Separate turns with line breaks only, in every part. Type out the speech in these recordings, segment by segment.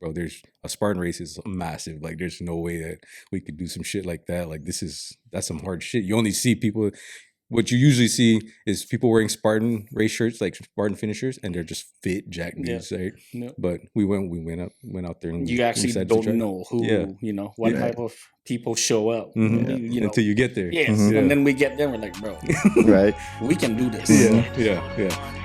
bro, there's a Spartan race is massive. Like, there's no way that we could do some shit like that. Like, that's some hard shit. You only see people. What you usually see is people wearing Spartan race shirts, like Spartan finishers, and they're just fit jack dudes, right?
Yep.
But we went out there, and
you actually don't know who, what type of people show up,
until you get there.
Yes, and then we get there, we're like, bro,
right?
We can do this.
Yeah.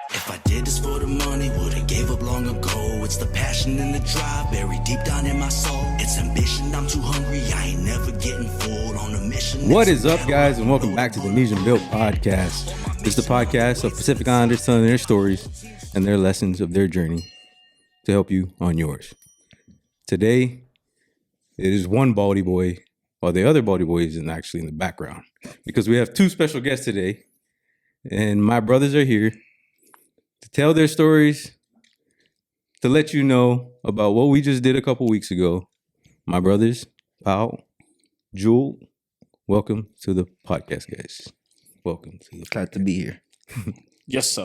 If I did this for the money, would've gave up long ago. It's the passion and the drive buried deep down in my soul. It's ambition, I'm too hungry, I ain't never getting full on a mission.
What is up, guys, and welcome back to the Nesian podcast. It's the podcast of Pacific Islanders telling their stories and their lessons of their journey to help you on yours. Today, it is one baldy boy, while the other baldy boy is actually in the background, because we have two special guests today, and my brothers are here to tell their stories, to let you know about what we just did a couple weeks ago. My brothers, Pao, Jewel, welcome to the podcast, guys. Welcome to the
Glad to be here.
Yes, sir.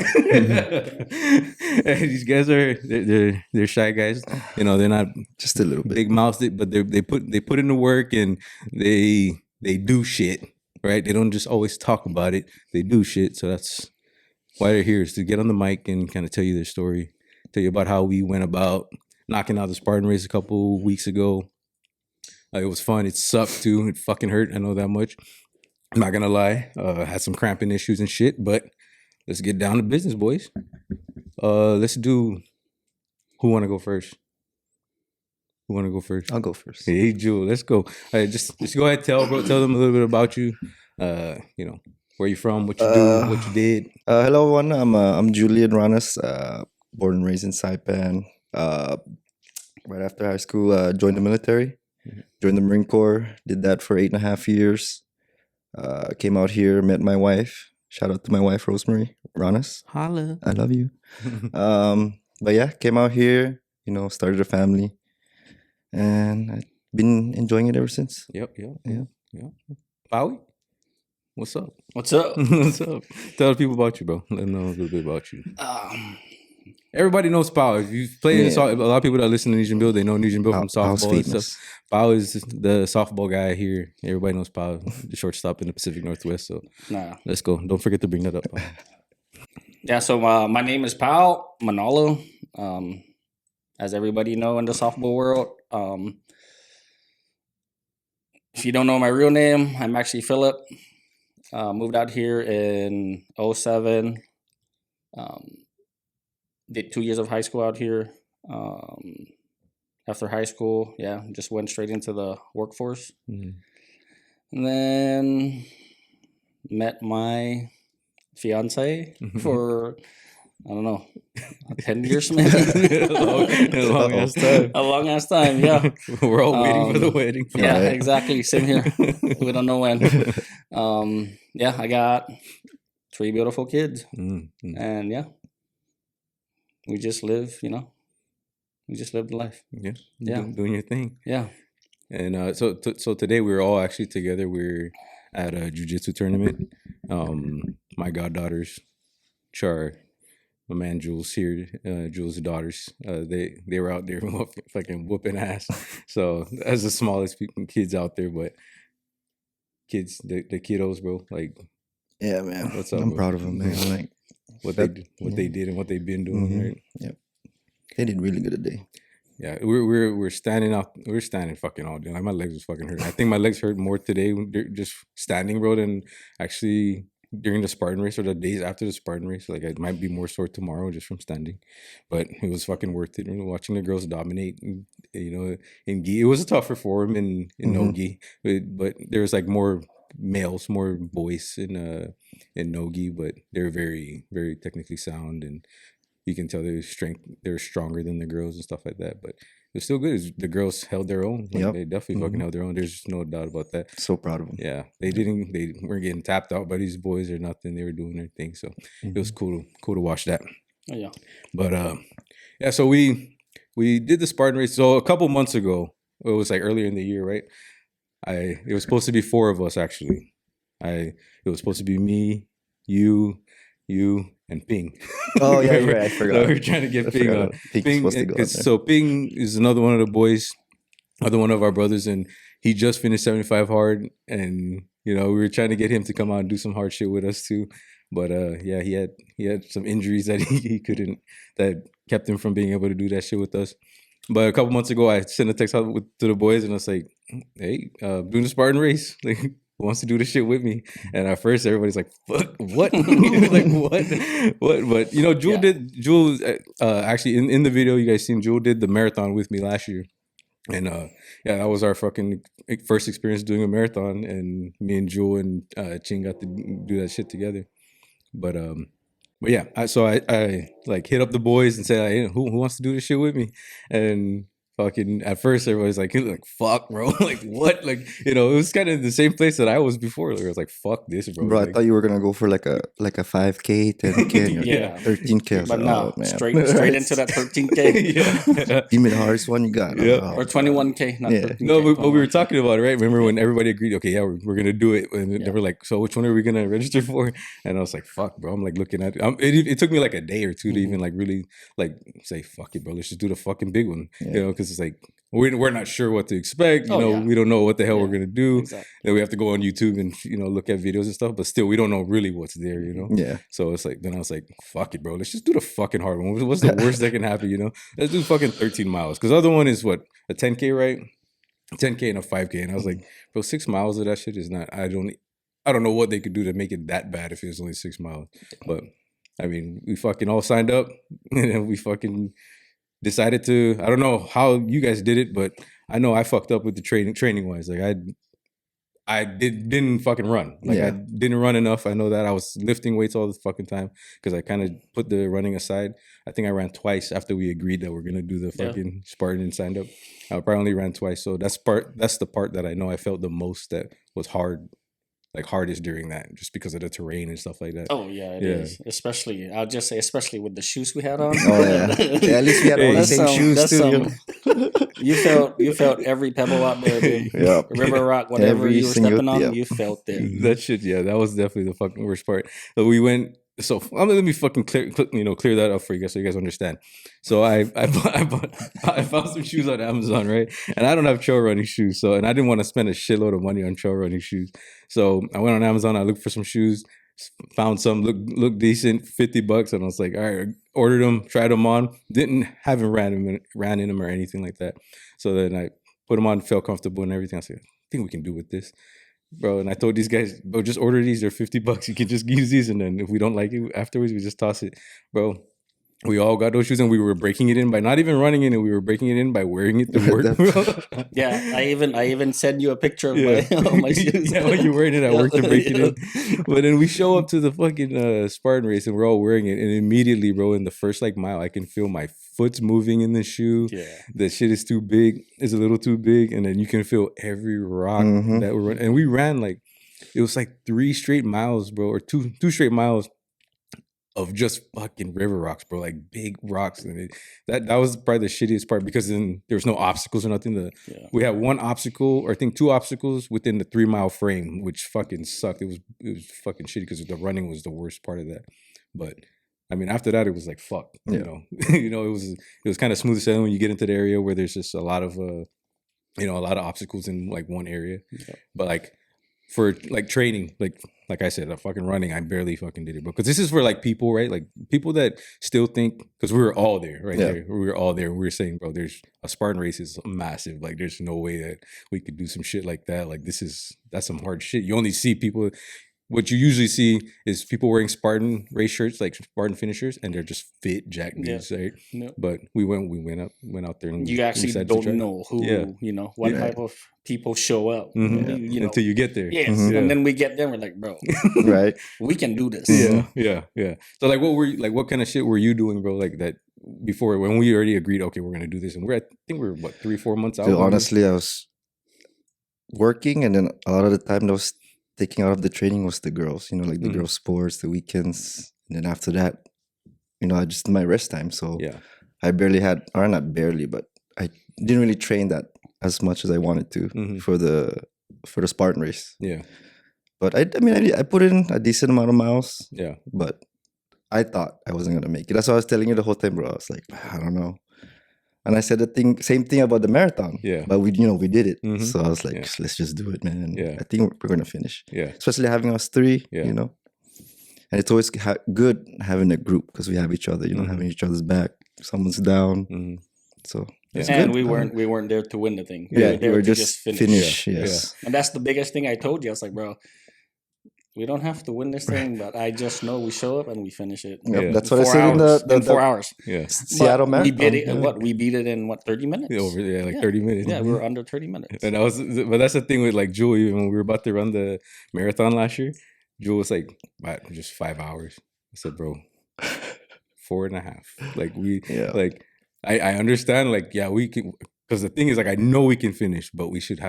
These guys they're shy guys. You know, they're not
just a little bit
big mouthed, but they put in the work and they do shit, right? They don't just always talk about it. They do shit. So that's why they're here, is to get on the mic and kind of tell you their story, tell you about how we went about knocking out the Spartan race a couple weeks ago. It was fun. It sucked too. It fucking hurt. I know that much. I'm not gonna lie. Had some cramping issues and shit, but let's get down to business, boys. Let's do. Who want to go first? Who want to go first?
I'll go first.
Hey, Jewel, let's go. All right, just go ahead, tell them a little bit about you. Where you from, what you do, what you did.
Hello, everyone. I'm Julian Ranas, born and raised in Saipan. Right after high school, joined the military, joined the Marine Corps. Did that for 8.5 years. Came out here, met my wife. Shout out to my wife, Rosemary Ranas.
Holla.
I love you. But yeah, came out here, started a family. And I've been enjoying it ever since.
Yep. Bowie? What's up?
What's up?
What's up? Tell the people about you, bro. Let them know a little bit about you. Everybody knows Pao. If you've played a lot of people that listen to Nesian Bill, they know Nesian Bill from softball and stuff. Pao is the softball guy here. Everybody knows Pao, the shortstop in the Pacific Northwest. So let's go. Don't forget to bring that up.
Yeah, so my name is Pao Manalo. As everybody know in the softball world. If you don't know my real name, I'm actually Philip. Moved out here in 2007. Did 2 years of high school out here. After high school, just went straight into the workforce. And then met my fiance for, I don't know, 10 years maybe.
a long ass time,
yeah.
We're all waiting for the wedding.
Yeah, exactly. Same here. We don't know when. I got 3 beautiful kids. And we just live, we just live the life.
Yeah. Doing your thing.
Yeah.
And so today we were all actually together. We're at a jiu-jitsu tournament. My goddaughters, Char, my man Jules here, Jules' daughters, they were out there fucking whooping ass. So as the smallest kids out there, but kids, the kiddos, bro, like,
yeah, man.
What's up?
I'm
bro?
proud of them, man. Like
they did and what they've been doing, right?
Yep. They did really good today.
Yeah, we're standing up. We're standing fucking all day. Like, my legs was fucking hurting. I think my legs hurt more today just standing, bro, than actually during the Spartan race or the days after the Spartan race. Like, I might be more sore tomorrow just from standing, but it was fucking worth it. Watching the girls dominate, in gi. It was tougher for them in no gi, but there was like more males, more boys in no gi, but they're very, very technically sound, and you can tell they're stronger than the girls and stuff like that. But it was still good. The girls held their own. Like, they definitely fucking held their own. There's no doubt about that.
So proud of them.
Yeah, they weren't getting tapped out by these boys or nothing. They were doing their thing. So it was cool to watch that.
Oh, yeah.
But so we did the Spartan race. So a couple months ago, it was like earlier in the year, right? It was supposed to be 4 of us actually. It was supposed to be me, you, and Ping.
Oh yeah,
Remember?
I
So
forgot.
we were trying to get
I
Ping
forgot
on.
about- Ping's
Ping,
supposed to go on there.
so Ping is another one of the boys, another one of our brothers, and he just finished 75 hard, and we were trying to get him to come out and do some hard shit with us too. But yeah, he had some injuries that he couldn't, that kept him from being able to do that shit with us. But a couple months ago, I sent a text out to the boys, and I was like, "Hey, doing the Spartan race. Like, who wants to do this shit with me?" And at first, everybody's like, "Fuck, what? Like, what?" But Jewel did. Jewel actually in the video you guys seen, Jewel did the marathon with me last year, and yeah, that was our fucking first experience doing a marathon, and me and Jewel and Ching got to do that shit together. But yeah, I like hit up the boys and said, hey, who wants to do this shit with me? And fucking at first everybody's like fuck, bro. Like what? Like it was kind of the same place that I was before. Like, I was like, fuck this, bro.
Bro,
like,
I thought you were gonna go for like a 5K, 10K,
Yeah.
13K.
But no,
man.
straight into that 13K.
yeah.
Give me the hardest one you got.
Yeah.
Oh,
Or 21K, not
Yeah.
13K.
No, but we were talking about it, right? Remember when everybody agreed, okay, yeah, we're gonna do it, and they were like, so which one are we gonna register for? And I was like, fuck, bro. I'm like looking at it. It took me like a day or two to even like really like say, fuck it, bro. Let's just do the fucking big one, because it's like we're not sure what to expect. We don't know what the hell we're gonna do.
Exactly.
Then we have to go on YouTube and look at videos and stuff, but still we don't know really what's there.
Yeah.
So it's like, then I was like, fuck it, bro. Let's just do the fucking hard one. What's the worst that can happen? Let's do fucking 13 miles, because the other one is what, a 10K, right? 10K and a 5K, and I was like, bro, 6 miles of that shit is not. I don't know what they could do to make it that bad if it was only 6 miles. But I mean, we fucking all signed up, and then we fucking decided to. I don't know how you guys did it, but I know I fucked up with the training wise. Like I didn't fucking run. Like I didn't run enough. I know that I was lifting weights all the fucking time because I kind of put the running aside. I think I ran twice after we agreed that we're gonna do the fucking Spartan and signed up. I probably only ran twice, so that's the part that I know I felt the most that was hardest during that, just because of the terrain and stuff like that.
Oh yeah, it is. Especially, I'll just say, especially with the shoes we had on.
Oh yeah. At least we had all the same shoes too.
You felt every pebble out there, dude.
Yep.
River rock, whatever
Every
you were
single-
stepping on,
yep.
you felt it.
That shit, yeah, that was definitely the fucking worst part. So we went. So let me fucking clear that up for you guys so you guys understand. So I found some shoes on Amazon, right? And I don't have trail running shoes, and I didn't want to spend a shitload of money on trail running shoes. So I went on Amazon. I looked for some shoes, found some look decent, $50, and I was like, all right, ordered them, tried them on. Haven't ran in them or anything like that. So then I put them on, felt comfortable and everything. I said, I think we can do with this, bro. And I told these guys, bro, just order these. They're $50. You can just use these, and then if we don't like it afterwards, we just toss it, bro. We all got those shoes, and we were breaking it in by not even running in it. We were breaking it in by wearing it to work, bro.
Yeah, I even sent you a picture of my shoes.
Yeah, when you're wearing it at work to break it in. But then we show up to the fucking Spartan race, and we're all wearing it, and immediately, bro, in the first mile, I can feel my foot's moving in the shoe.
Yeah,
the shit is too big. It's a little too big, and then you can feel every rock that we're running. And we ran it was 3 straight miles, bro, or two straight miles of just fucking river rocks, bro, like big rocks. And that was probably the shittiest part, because then there was no obstacles or nothing. We had one obstacle, or I think 2 obstacles within the 3 mile frame, which fucking sucked. It was fucking shitty because the running was the worst part of that. But I mean, after that, it was like, fuck, it was kind of smooth sailing when you get into the area where there's just a lot of obstacles in one area. Yeah. But for training, like I said, fucking running, I barely fucking did it, bro. Because this is for people, right? Like people that still think, because we were all there, right? There. We were all there. We were saying, bro, there's a Spartan race is massive. Like there's no way that we could do some shit like that. Like that's some hard shit. You only see people. What you usually see is people wearing Spartan race shirts, like Spartan finishers, and they're just fit jack dudes, right? Yep. But we went out there, and
you actually don't know who, what type of people show up
until you get there.
Yes, and then we get there, we're like, bro,
right?
We can do this.
Yeah. So what kind of shit were you doing, bro? Like that before, when we already agreed, okay, we're gonna do this, and I think we're 3-4 months out.
So honestly, I was working, and then a lot of the time those taking out of the training was the girls, the girls' sports, the weekends. And then after that, I just my rest time. So I barely had, or not barely, but I didn't really train that as much as I wanted to for the Spartan race.
Yeah.
But I put in a decent amount of miles.
Yeah.
But I thought I wasn't gonna make it. That's what I was telling you the whole time, bro. I was like, I don't know. And I said same thing about the marathon.
Yeah.
But we did it.
Mhm.
So I was like,
Yeah.
let's just do it, man.
Yeah.
I think we're gonna finish.
Yeah.
Especially having us three,
Yeah.
you know. And it's always good having a group because we have each other, you know, having each other's back. If someone's down.
Mhm.
So
Yeah.
And
good.
we weren't there to win the thing.
Yeah,
were there
we were
to
just
finish.
finish.
Yeah.
Yes.
And that's the biggest thing I told you. I was like, bro, we don't have to win this thing, but I just know we show up and we finish it.
Yep,
Yeah.
that's what I said in the
4 hours.
Yeah.
Seattle
But
Marathon.
We beat it.
Yeah.
We beat it in 30 minutes.
Like 30 minutes.
Yeah,
Mhm.
we were under 30 minutes.
And but that's the thing with like Julie, when we were about to run the marathon last year, Julie was like, "What, just 5 hours?" I said, "Bro, 4.5." Like
Yeah.
like I understand. Like, yeah, we can. Because the thing is, like, I know we can finish, but we should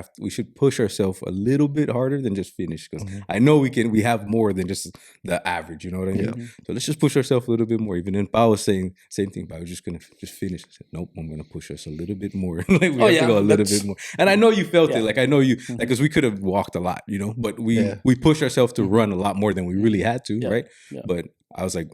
push ourselves a little bit harder than just finish. Because I know we have more than just the average. You know what I mean?
Yeah.
So let's just push ourselves a little bit more. Even then, Pa was saying same thing. Pa was just gonna just finish. I said, nope, I'm gonna push us a little bit more. Like we have to go a little bit more. And I know you felt it. Like I know you, like, because we could have walked a lot, you know, but we pushed ourselves to run a lot more than we really had to, right?
Yeah.
But I was like,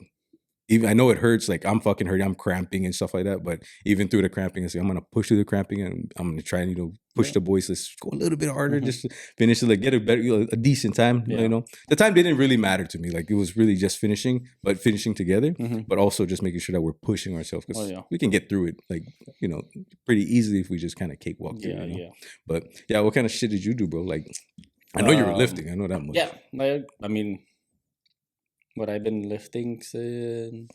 even I know it hurts, like I'm fucking hurting, I'm cramping and stuff like that. But even through the cramping, I say I'm gonna push through the cramping and I'm gonna try and push the boys. Let's go a little bit harder, just to finish it, like get a better, a decent time.
Yeah.
You know, the time didn't really matter to me. Like it was really just finishing, but finishing together, but also just making sure that we're pushing ourselves because we can get through it, like pretty easily if we just kind of cakewalk through it.
Yeah.
But yeah, what kind of shit did you do, bro? Like I know you were lifting. I know that much.
Yeah, I mean. What I've been lifting since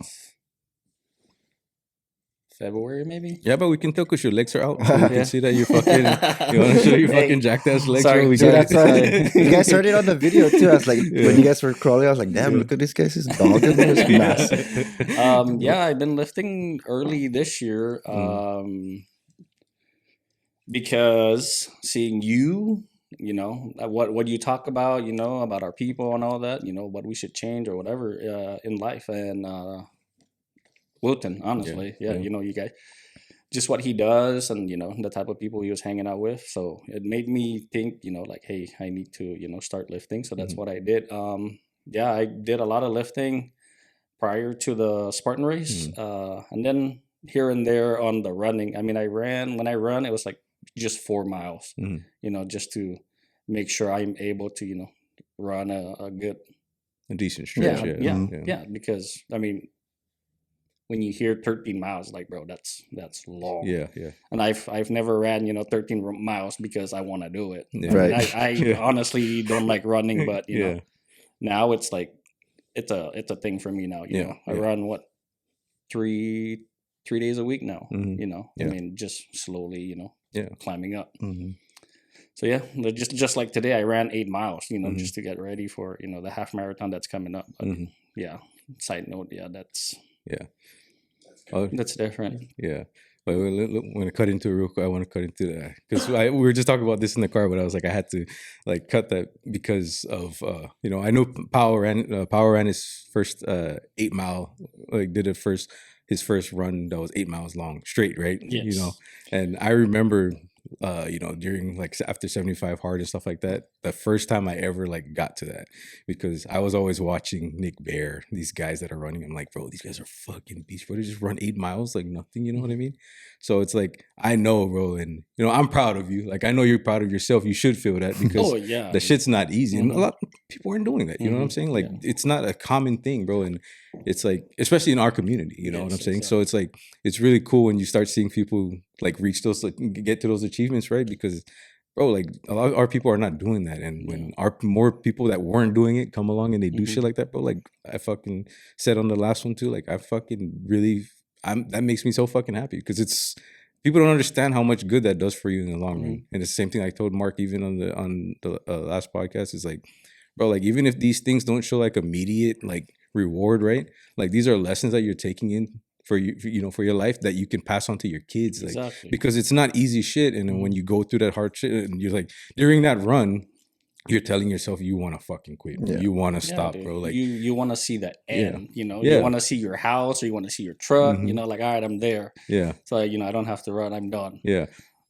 February, maybe.
Yeah, but we can tell because your legs are out. So we can see that you're fucking. You want to show your fucking jackass legs?
Sorry,
bro? We
See,
got
that's
it.
why you guys heard it on the video too. I was like, when you guys were crawling, I was like, damn, look at this guy's dog in there. It's massive.
Yeah, I've been lifting early this year because seeing you, what you talk about, about our people and all that, what we should change or whatever in life. And Wilton, honestly, you guys, just what he does and, the type of people he was hanging out with. So it made me think, like, hey, I need to, start lifting. So that's what I did. I did a lot of lifting prior to the Spartan race. And then here and there on the running. I mean, when I run, it was like just 4 miles, just to make sure I'm able to, run a
decent stretch.
Yeah. Because I mean, when you hear 13 miles, like, bro, that's long.
Yeah.
And I've never ran, 13 miles because I want to do it.
Yeah.
Right.
I honestly don't like running, but now it's like it's a thing for me now. I run 3 days a week now. I mean, just slowly, climbing up. So yeah, just like today, I ran 8 miles, just to get ready for the half marathon that's coming up. But yeah, side note, that's different.
Yeah. But we're going to cut into it real quick. I want to cut into that because we were just talking about this in the car, but I was like, I had to like cut that because of I know Power ran his first 8 mile, like did his first run that was 8 miles long straight, right?
Yes.
And I remember during like after 75 hard and stuff like that, the first time I ever like got to that, because I was always watching Nick Bear, these guys that are running. I'm like, bro, these guys are fucking beasts, bro. They just run 8 miles like nothing, you know what I mean? So it's like, I know, bro, and I'm proud of you. Like I know you're proud of yourself. You should feel that because the shit's not easy, and a lot of people aren't doing that. You know what I'm saying? Like it's not a common thing, bro, and it's like, especially in our community, you know what I'm saying? So it's like, it's really cool when you start seeing people like reach those, like get to those achievements, right? Because, bro, like a lot of our people are not doing that. And when more people that weren't doing it come along and they do shit like that, bro, like I fucking said on the last one too, like I fucking really, that makes me so fucking happy because people don't understand how much good that does for you in the long run. And it's the same thing I told Mark even on the last podcast is like, bro, like even if these things don't show like immediate like reward, right? Like these are lessons that you're taking in for you, for your life that you can pass on to your kids, like because it's not easy shit. And then when you go through that hard shit, and you're like during that run, you're telling yourself you want to fucking quit, you want to stop, dude. Bro. Like
you want to see the end, you want to see your house or you want to see your truck, like all right, I'm there. So I don't have to run, I'm done.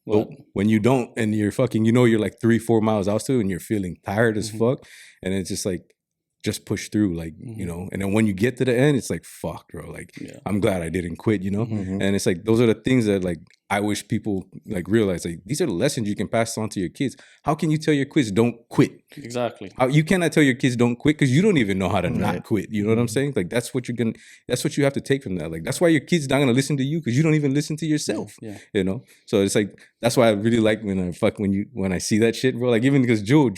But
when you don't, and you're fucking, you're like 3-4 miles out to, and you're feeling tired as fuck, and it's just like, just push through, like, you know, and then when you get to the end, it's like, fuck, bro, like, I'm glad I didn't quit, you know? And it's like, those are the things that, like, I wish people, like, realize, like, these are the lessons you can pass on to your kids. How can you tell your kids don't quit?
Exactly.
You cannot tell your kids don't quit because you don't even know how to not quit. You know what I'm saying? Like, that's what you have to take from that. Like, that's why your kid's not going to listen to you because you don't even listen to yourself, you know? So it's like, that's why I really like when I see that shit, bro. Like, even because Jewel,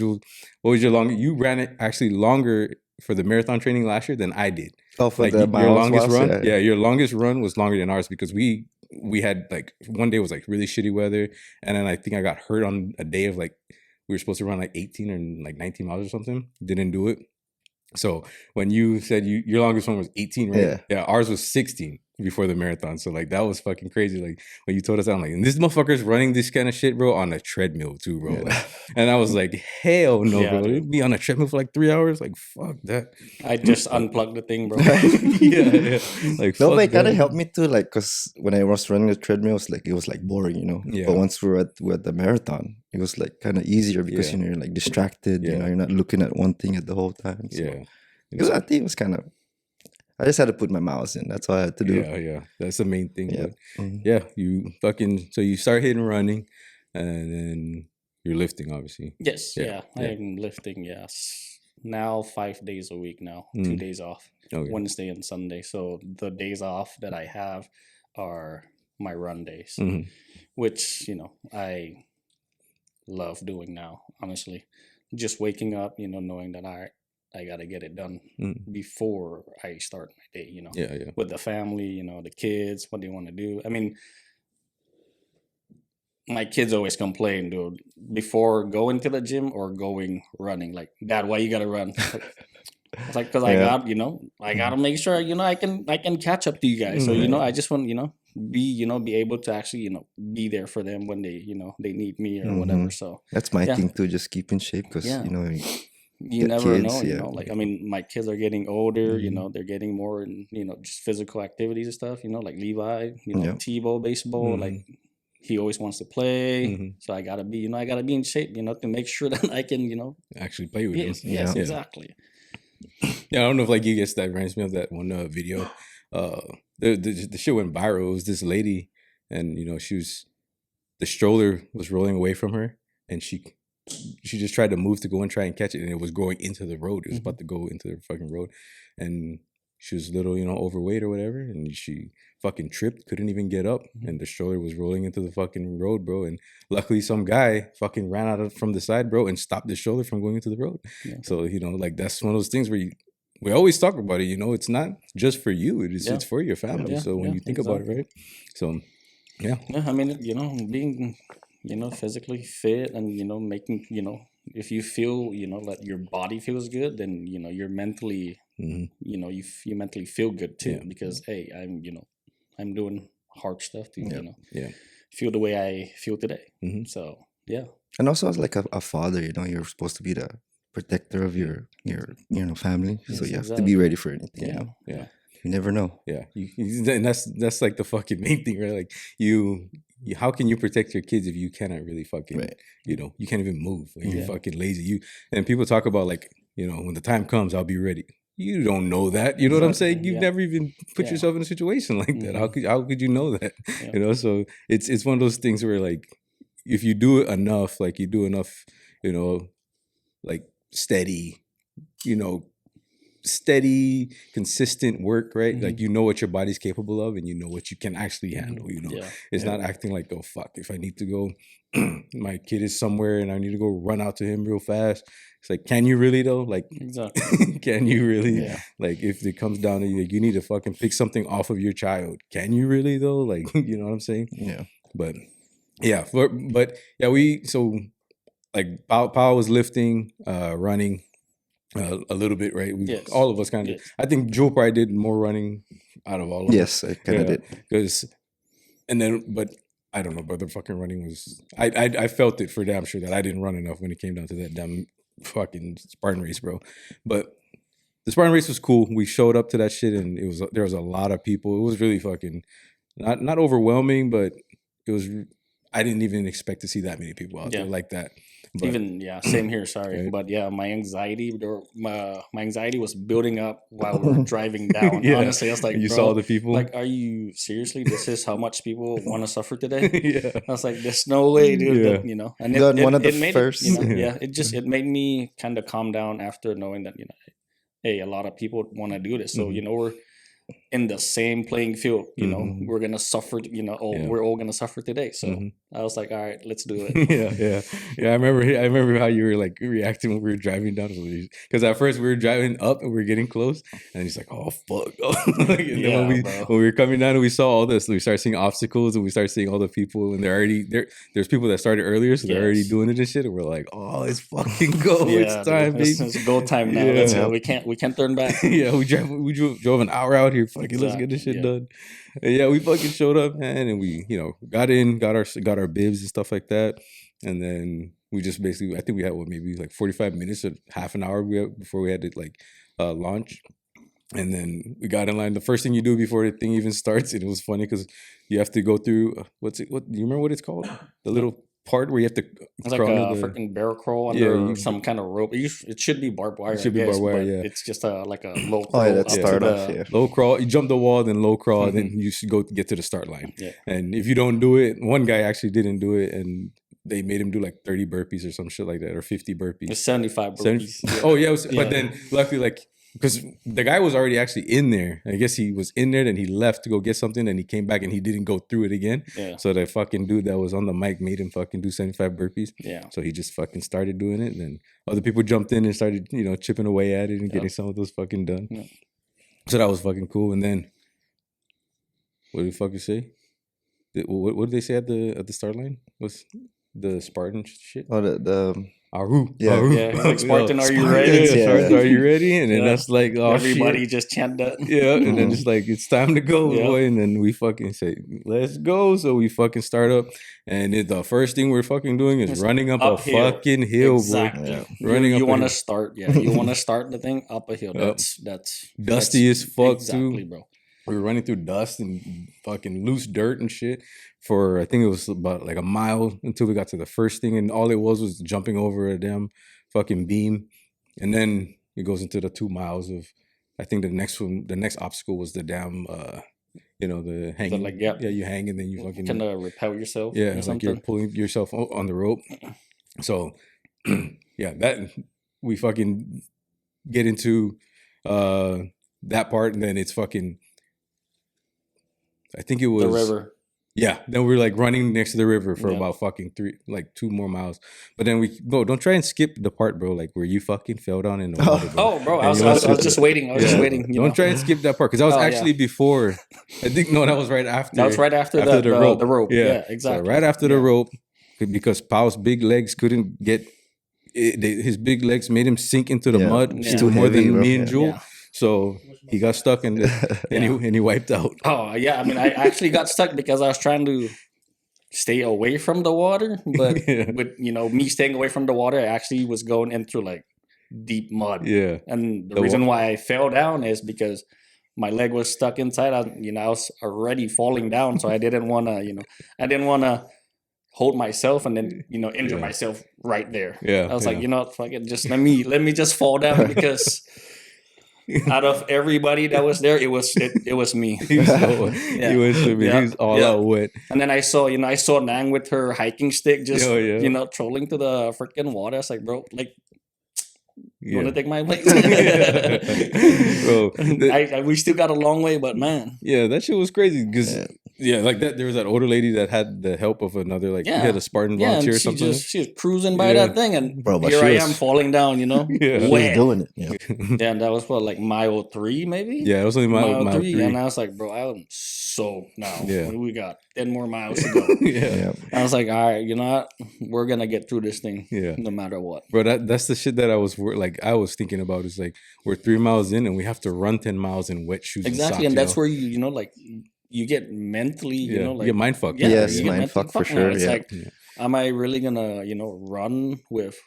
what was you ran it actually longer for the marathon training last year than I did.
Oh, for
like
the
your longest run?
Yeah,
your longest run was longer than ours because we had, like, one day was like really shitty weather, and then I think I got hurt on a day of, like, we were supposed to run like 18 or like 19 miles or something. Didn't do it. So when you said your longest one was 18, right? Yeah, ours was 16 before the marathon. So, like, that was fucking crazy. Like, when you told us that, I'm like, and this motherfucker's running this kind of shit, bro, on a treadmill too, bro. Like, and I was like, hell no, bro. It'd be on a treadmill for like 3 hours. Like, fuck that.
I just unplugged the thing, bro.
yeah. Like,
no, but it kind of helped me too. Like, cause when I was running the treadmill, it was like boring, you know.
Yeah.
But once we're at the marathon, it was like kind of easier because you know, you're like distracted. You know, you're not looking at one thing at the whole time. So. Because I think it was kind of, I just had to put my miles in. That's all I had to do.
Yeah. That's the main thing.
Yeah.
But you so you start hitting running, and then you're lifting, obviously.
Yes. Yeah. I'm lifting. Yes. Now 5 days a week now. 2 days off. Okay. Wednesday and Sunday. So the days off that I have are my run days, which, you know, I love doing now, honestly. Just waking up, you know, knowing that I got to get it done before I start my day, you know, with the family, you know, the kids, what they want to do. I mean, my kids always complain, dude, before going to the gym or going running, like, Dad, why you got to run? It's like, because I got, you know, I got to make sure, you know, I can catch up to you guys. So, you know, I just want, you know, be able to actually, you know, be there for them when they, you know, they need me or whatever. So
that's my thing too, just keep in shape because, you know,
you never know, you know, like, I mean, my kids are getting older, you know, they're getting more in, you know, just physical activities and stuff, you know, like Levi, you know, T-ball, baseball, like, he always wants to play. So I gotta be, you know, in shape, you know, to make sure that I can, you know,
actually play with him.
Yes, exactly.
Yeah, I don't know if, like, you guess that reminds me of that one video. The shit went viral. It was this lady, and, you know, the stroller was rolling away from her, and she just tried to move to go and try and catch it, and it was going into the road. It was about to go into the fucking road, and she was a little, you know, overweight or whatever, and she fucking tripped, couldn't even get up, and the stroller was rolling into the fucking road, bro. And luckily, some guy fucking ran out from the side, bro, and stopped the stroller from going into the road. Yeah. So, you know, like, that's one of those things where we always talk about it. You know, it's not just for you; it's for your family. Yeah. So when you think about it, right? So, yeah.
I mean, you know, being, you know, physically fit and, you know, making, you know, if you feel, you know, that your body feels good, then, you know, you're mentally, you know, you mentally feel good too, because, hey, I'm, you know, I'm doing hard stuff to, you know, feel the way I feel today. So, yeah. And
also as like a father, you know, you're supposed to be the protector of your you know, family. Yes, so you have to be ready for anything, you know. Yeah. You never know.
Yeah. And that's like the fucking main thing, right? Like, how can you protect your kids if you cannot really fucking, you know, you can't even move. Like, you're fucking lazy. And people talk about, like, you know, when the time comes, I'll be ready. You don't know that. You know what I'm saying? You've never even put yourself in a situation like that. How could you know that? You know, so it's one of those things where, like, if you do it enough, like, you do enough, you know, like, steady, consistent work, right? Like, you know what your body's capable of, and you know what you can actually handle, you know. It's not acting like, oh, fuck, if I need to go, my kid is somewhere and I need to go run out to him real fast. It's like, can you really, though? Like, exactly. Can you really? Like, if it comes down to you need to fucking pick something off of your child, can you really, though? Like, you know what I'm saying? Yeah. But so, like, Paul was lifting, running a little bit, right? All of us kind of. I think Joe probably did more running out of all of us.
Yes, I kind of
did. But I don't know, but the fucking running was. I felt it for damn sure that I didn't run enough when it came down to that damn fucking Spartan race, bro. But the Spartan race was cool. We showed up to that shit, and there was a lot of people. It was really fucking not overwhelming, but it was. I didn't even expect to see that many people out there like that. But,
even same here. Sorry,
right.
but my anxiety was building up while we were driving down. Honestly, I was like,
you
bro,
saw the people.
Like, are you seriously? This is how much people want to suffer today.
Yeah,
I was like, there's no way, dude.
Yeah.
That, you know, and
one of the
made
first.
it, it made me kind of calm down after knowing that hey, a lot of people want to do this. So we're in the same playing field, we're gonna suffer, we're all gonna suffer today. So I was like, all right, let's do it.
yeah. I remember how you were like reacting when we were driving down, because at first we were driving up and we were getting close, and he's like, oh fuck. And then when we were coming down and we saw all this, we started seeing obstacles and we started seeing all the people, and they're already there. There's people that started earlier, so they're already doing it and shit, and we're like, oh, it's fucking go. It's time, baby.
It's go time now. That's it. We can't turn back.
We drove an hour out here. Fucking let's get this shit done. And we fucking showed up, man, and we got in, got our bibs and stuff like that, and then we just basically, I think we had maybe like 45 minutes or half an hour before we had to like launch. And then we got in line. The first thing you do before the thing even starts, and it was funny because you have to go through what do you remember what it's called? The little part where you have to
it's like a freaking barrel crawl under some kind of rope. It should be barbed wire. It should be barbed wire, it's just like a low crawl.
Oh, yeah, that's start off,
low crawl. You jump the wall, then low crawl, then you should get to the start line. Yeah. And if you don't do it, one guy actually didn't do it, and they made him do like 30 burpees or some shit like that, or 50 burpees.
It's 75 burpees.
Oh yeah, but then luckily, like, because the guy was already actually in there. I guess he was in there, then he left to go get something, and he came back and he didn't go through it again. Yeah. So the fucking dude that was on the mic made him fucking do 75 burpees. Yeah. So he just fucking started doing it, and then other people jumped in and started, chipping away at it and getting some of those fucking done. Yeah. So that was fucking cool. And then, what did the fuck you say? What did they say at the start line? What's the Spartan shit?
Oh, the
Aru.
Yeah. Like, Spartan, are you ready?
Spartan, are you ready? And then that's like, oh,
everybody
shit.
just chant that.
Yeah. And then it's like, it's time to go, boy. And then we fucking say, let's go. So we fucking start up. And the first thing we're fucking doing is running up a fucking hill,
exactly.
boy.
Yeah. Running up. You want to start, you want to start the thing up a hill. That's
dusty as fuck,
exactly,
too.
Bro.
We were running through dust and fucking loose dirt and shit for, I think it was about like a mile until we got to the first thing. And all it was jumping over a damn fucking beam. And then it goes into the 2 miles of, I think the next obstacle was the damn, the hanging.
Like,
you hang and then you fucking.
Kind of repel yourself.
Yeah, like something. You're pulling yourself on the rope. So, that we fucking get into that part, and then it's fucking. I think it was
the river.
Yeah, then we were like running next to the river for about fucking 2 more miles. But then don't try and skip the part, bro, like where you fucking fell down in the water, bro.
Oh, bro, I was just waiting. I was just waiting.
Don't try and skip that part, because that was actually before. I think that was right after.
That was right after the rope. The rope. Yeah, exactly.
So right after the rope, because Pau's big legs couldn't get. His big legs made him sink into the mud still more than me and Jewel. Yeah. So he got stuck and he wiped out.
Oh yeah, I mean, I actually got stuck because I was trying to stay away from the water, but with me staying away from the water, I actually was going into like deep mud. Yeah, and the reason why I fell down is because my leg was stuck inside. I was already falling down, so I didn't want to, hold myself and then injure myself right there. Yeah, I was like, fuck it, just let me just fall down, because. Out of everybody that was there, it was me. He was all out wet. And then I saw Nang with her hiking stick, just trolling to the freaking water. I was like, bro, like, you want to take my place? Bro, we still got a long way, but man,
that shit was crazy, because like that. There was that older lady that had the help of another, like, we had a Spartan volunteer or something.
She was cruising by that thing, and here I am falling down.
She was doing it.
Yeah, and that was what, like mile 3, maybe.
Yeah, it was only mile 3,
and I was like, bro, I'm soaked now. What do we got? 10 more miles to go. I was like, all right, you know what? We're gonna get through this thing, no matter what.
Bro, that's the shit that I was thinking about. Is like, we're 3 miles in and we have to run 10 miles in wet shoes.
Exactly, and that's where you get mentally,
you get mind fucked.
Yes, mind fucked for sure.
It's like, am I really gonna, run with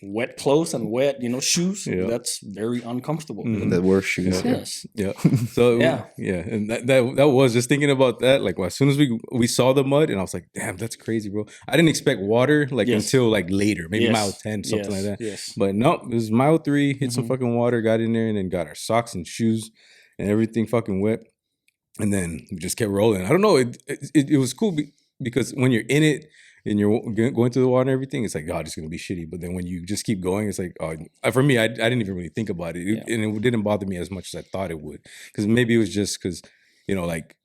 wet clothes and wet, shoes.
Yeah.
That's very uncomfortable.
The worst shoes.
Yes.
Yeah. So
Yeah.
and that was just thinking about that. Like as soon as we saw the mud, and I was like, damn, that's crazy, bro. I didn't expect water until like later, maybe mile 10, something like that.
Yes.
But no, it was mile 3. Hit some fucking water, got in there, and then got our socks and shoes and everything fucking wet. And then we just kept rolling. I don't know. It was cool because when you're in it and you're going through the water and everything, it's like, God, it's going to be shitty. But then when you just keep going, it's like, oh, for me, I didn't even really think about it. And it didn't bother me as much as I thought it would. Because maybe it was just because, like,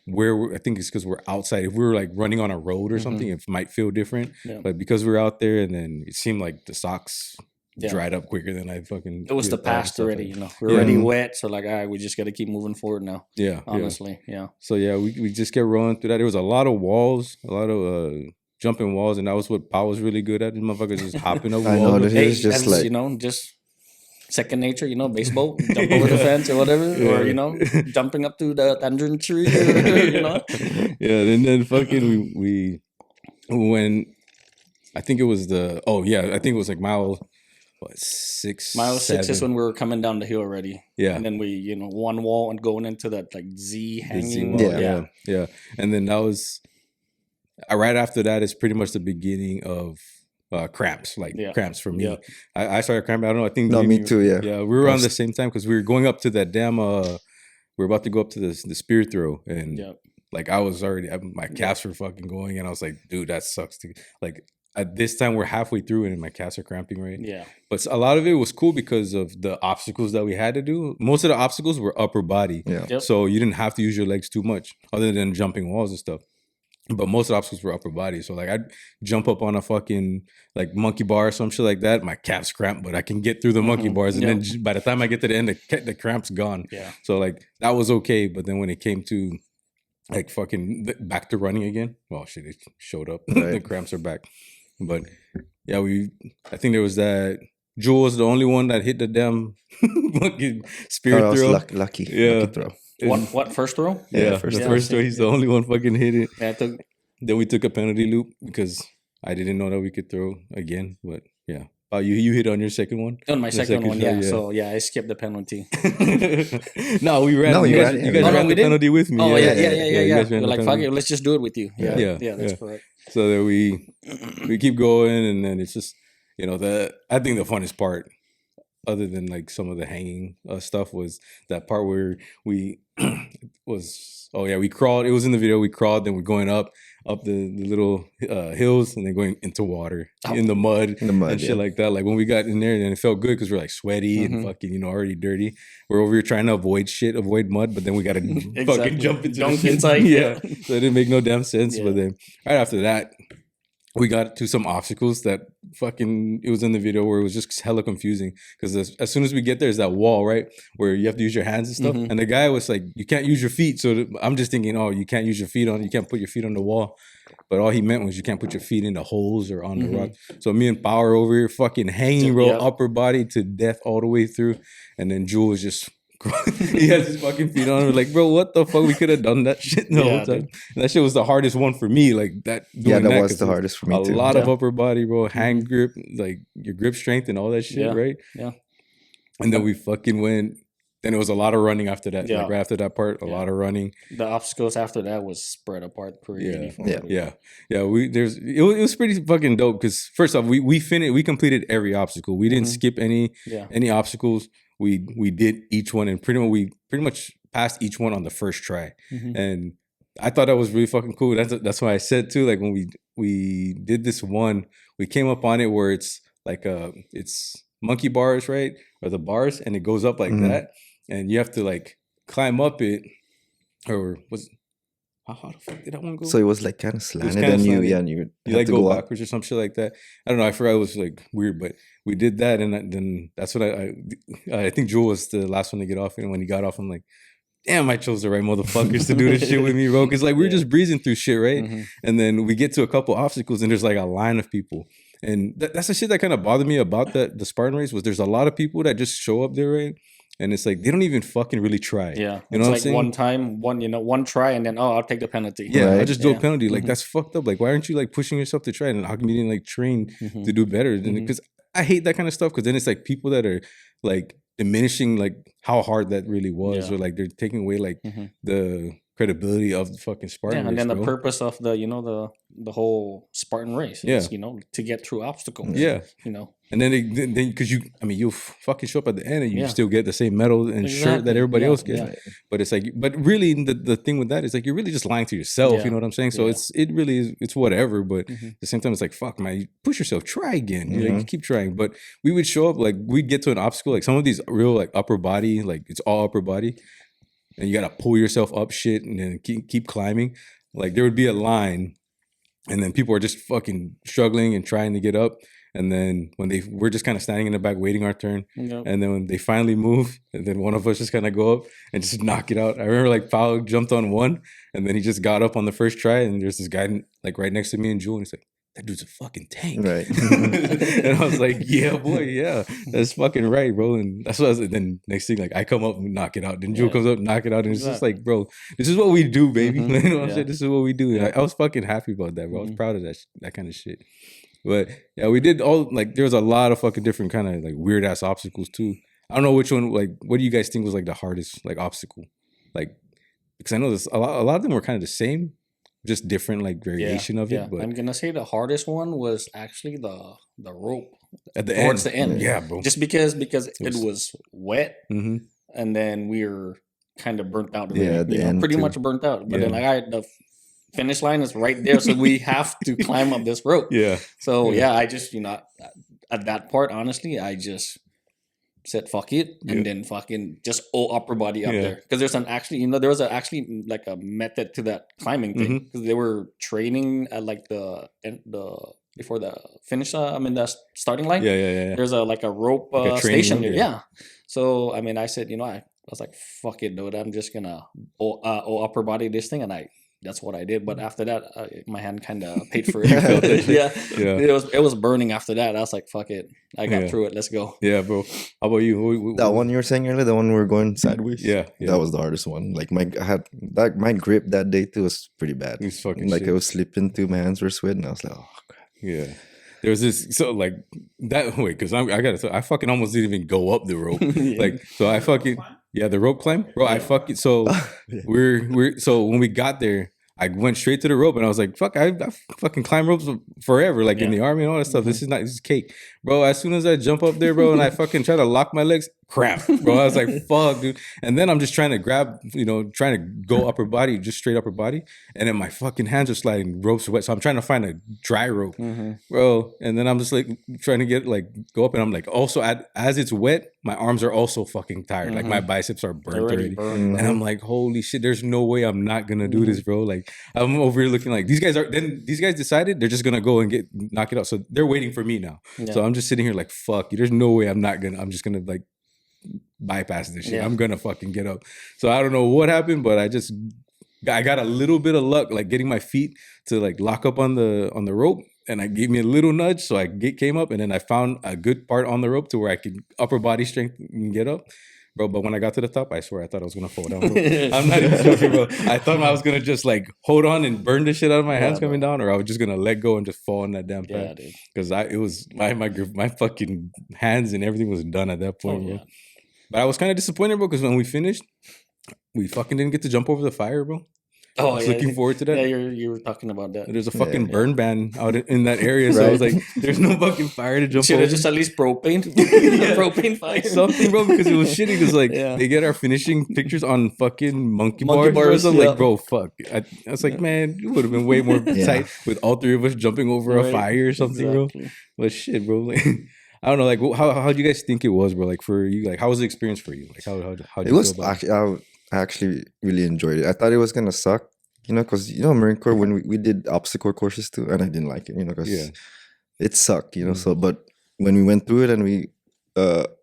I think it's because we're outside. If we were like running on a road or something, it might feel different. Yeah. But because we're out there, and then it seemed like the socks dried up quicker than I fucking.
It was the past already, We're already wet, so like, all right, we just got to keep moving forward now. Yeah, honestly,
So we just kept rolling through that. There was a lot of walls, a lot of jumping walls, and that was what Paul was really good at. These motherfuckers just hopping over walls.
I know, it's just like
just second nature, baseball, jump over the fence or whatever, or jumping up to the tangerine tree,
Yeah, and then fucking we when I think it was I think it was like mile 6.
Mile 6 is when we were coming down the hill already.
Yeah,
and then we one wall and going into that like Z hanging.
Yeah, and then that was right after that is pretty much the beginning of cramps, cramps for me. Yeah. I started cramping. I don't know. I think
me too. Yeah,
yeah. We were around the same time because we were going up to that damn. We were about to go up to the spear throw, and like I was already, my calves were fucking going, and I was like, dude, that sucks. Like at this time, we're halfway through, and my calves are cramping, right? Yeah. But a lot of it was cool because of the obstacles that we had to do. Most of the obstacles were upper body, so you didn't have to use your legs too much, other than jumping walls and stuff. But most of the obstacles were upper body. So like I'd jump up on a fucking like monkey bar or some shit like that. My calves cramp, but I can get through the monkey bars. And then by the time I get to the end, the cramp's gone. Yeah. So like that was okay. But then when it came to like fucking back to running again, well shit, it showed up. Right. The cramps are back. But yeah, I think there was that. Jewel was the only one that hit the damn fucking spirit throw.
Lucky.
Yeah.
Lucky throw.
What first throw?
Yeah, first throw. He's the only one fucking hit it. Yeah, then we took a penalty loop because I didn't know that we could throw again. But yeah, you hit on your second one.
On my second one, yeah. So yeah, I skipped the penalty.
No, we ran. No, you guys ran the penalty with me.
Oh yeah. We're like, fuck it, let's just do it with you. Yeah, that's correct.
So then we keep going, and then it's just I think the funnest part, other than like some of the hanging stuff, was that part where we we crawled. It was in the video. We crawled, then we're going up the little hills, and then going into water in the mud and shit like that. Like when we got in there, and it felt good because we're like sweaty and fucking already dirty. We're over here trying to avoid mud, but then we got to fucking jump inside. Yeah, so it didn't make no damn sense. Yeah. But then right after that, we got to some obstacles that it was in the video where it was just hella confusing because as soon as we get there is that wall, right, where you have to use your hands and stuff. And the guy was like, you can't use your feet. So I'm just thinking, you can't use your feet you can't put your feet on the wall. But all he meant was you can't put your feet in the holes or on the rock. So me and Power over here fucking hanging, bro, upper body to death all the way through. And then Jewel was just... he has his fucking feet on. We're like, bro, what the fuck? We could have done that shit the whole time. That shit was the hardest one for me. Like that.
That was the hardest for me too.
A lot of upper body, bro. Hand grip, like your grip strength and all that shit, right? Yeah. And then we fucking went. Then it was a lot of running after that. Yeah. Like right after that part, a lot of running.
The obstacles after that was spread apart pretty uniformly.
Yeah. It was pretty fucking dope because first off, we completed every obstacle. We didn't skip any obstacles. We did each one, and we pretty much passed each one on the first try. And I thought that was really fucking cool. That's why I said too, like when we did this one, we came up on it where it's like it's monkey bars, right? Or the bars, and it goes up like that. And you have to like climb up it, or how the fuck did that one go?
So it was like kind of slanted, and you
like go backwards or some shit like that. I don't know. I forgot. It was like weird, but we did that, and then that's what I think Jewel was the last one to get off, and when he got off, I'm like, damn, I chose the right motherfuckers to do this shit with me, bro. Because like we were just breezing through shit, right? And then we get to a couple obstacles, and there's like a line of people, and that's the shit that kind of bothered me about the Spartan race was there's a lot of people that just show up there, right? And it's like they don't even fucking really try.
Yeah, you know what I'm saying? One time, one try, and then I'll take the penalty.
Yeah, right? I'll just do a penalty. Like that's fucked up. Like why aren't you like pushing yourself to try? And how come you didn't like train to do better? Because I hate that kind of stuff because then it's like people that are like diminishing like how hard that really was, or like they're taking away like the credibility of the fucking Spartan race.
And then the
bro.
purpose of the whole Spartan race is, to get through obstacles.
Yeah.
And
then because you'll fucking show up at the end and you still get the same medal and shirt that everybody else gets. Yeah. But it's like, but really the thing with that is like, you're really just lying to yourself. You know what I'm saying? So it really is, it's whatever. But at the same time, it's like, fuck, man, you push yourself, try again. You keep trying. But we would show up, like we'd get to an obstacle, like some of these real like upper body, like it's all upper body. And you got to pull yourself up shit and then keep climbing. Like there would be a line and then people are just fucking struggling and trying to get up. And then we're just kind of standing in the back waiting our turn. Yep. And then when they finally move, and then one of us just kind of go up and just knock it out. I remember like Paul jumped on one and then he just got up on the first try. And there's this guy like right next to me and Julian. He's like, that dude's a fucking tank. Right. And I was like, yeah, boy, yeah, that's fucking right, bro. And that's what I was like. Then next thing, like I come up and knock it out. Then Jewel comes up, knock it out. And it's just like, bro, this is what we do, baby. You know what I'm saying? This is what we do. And I was fucking happy about that, bro. I was proud of that kind of shit. But yeah, we did all, like, there was a lot of fucking different kind of like weird ass obstacles too. I don't know which one, like, what do you guys think was like the hardest like obstacle? Like, because I know this, a lot of them were kind of the same, just different like variation of it. But
I'm gonna say the hardest one was actually the rope
at the
towards
end.
the end.
Yeah, bro.
Just because it was wet, and then we were kind of burnt out. Pretty much burnt out. But then like the finish line is right there, so we have to climb up this rope. Yeah. So I just at that part, honestly, I just said fuck it, and then fucking just upper body up there, because there's there was actually like a method to that climbing thing, because they were training at like the before the finish. The starting line. Yeah. There's a rope like station there. Yeah. So I said, I was like, fuck it, dude. I'm just gonna upper body this thing, and that's what I did. But after that, my hand kind of paid for it. It was burning after that. I was like, fuck it. I got through it. Let's go.
Yeah, bro. How about you?
That one you were saying earlier, the one we were going sideways? Yeah. That was the hardest one. Like my grip that day too was pretty bad. It was fucking shit. It was slipping too. My hands were sweating. I was like, oh, crap.
Yeah. There was this, so like that way, because I gotta say, I fucking almost didn't even go up the rope. The rope climb, bro. I fucking, so so when we got there, I went straight to the rope and I was like, fuck, I fucking climb ropes forever, like in the army and all that stuff. This is cake, bro. As soon as I jump up there, bro, and I fucking try to lock my legs, crap, bro. I was like, fuck, dude. And then I'm just trying to grab, trying to go upper body, just straight upper body. And then my fucking hands are sliding, ropes are wet. So I'm trying to find a dry rope, bro. And then I'm just like trying to get go up, and I'm like, also as it's wet, my arms are also fucking tired. Like my biceps are burnt already. And I'm like, holy shit, there's no way I'm not gonna do this, bro. Like I'm over here looking like these guys decided they're just gonna go and knock it out. So they're waiting for me now. Yeah. So I'm just sitting here like, fuck, there's no way I'm just gonna like bypass this shit. I'm gonna fucking get up. So I don't know what happened, but I got a little bit of luck, like getting my feet to like lock up on the rope, and I gave me a little nudge, so I came up, and then I found a good part on the rope to where I could upper body strength and get up, bro. But when I got to the top, I swear I thought I was gonna fall down, bro. I'm not even joking, bro. I thought I was gonna just like hold on and burn the shit out of my hands coming down, or I was just gonna let go and just fall in that damn path. Because it was my fucking hands and everything was done at that point, bro. But I was kind of disappointed, bro, because when we finished, we fucking didn't get to jump over the fire, bro. I was looking forward to that.
Yeah, you were talking about that.
There's a fucking burn ban out in that area, so I was like, "There's no fucking fire to jump over."
Should have just at least propane, propane fire,
something, bro. Because it was shitty. Because they get our finishing pictures on fucking monkey bars. I'm like, bro, fuck. I was like, man, it would have been way more tight with all three of us jumping over a fire or something, bro. But shit, bro. Like, I don't know. Like, how do you guys think it was, bro? Like for you, like, how was the experience for you? Like, how did you feel about it?
I actually really enjoyed it. I thought it was gonna suck, because Marine Corps, when we did obstacle courses too, and I didn't like it, because it sucked, So, but when we went through it and we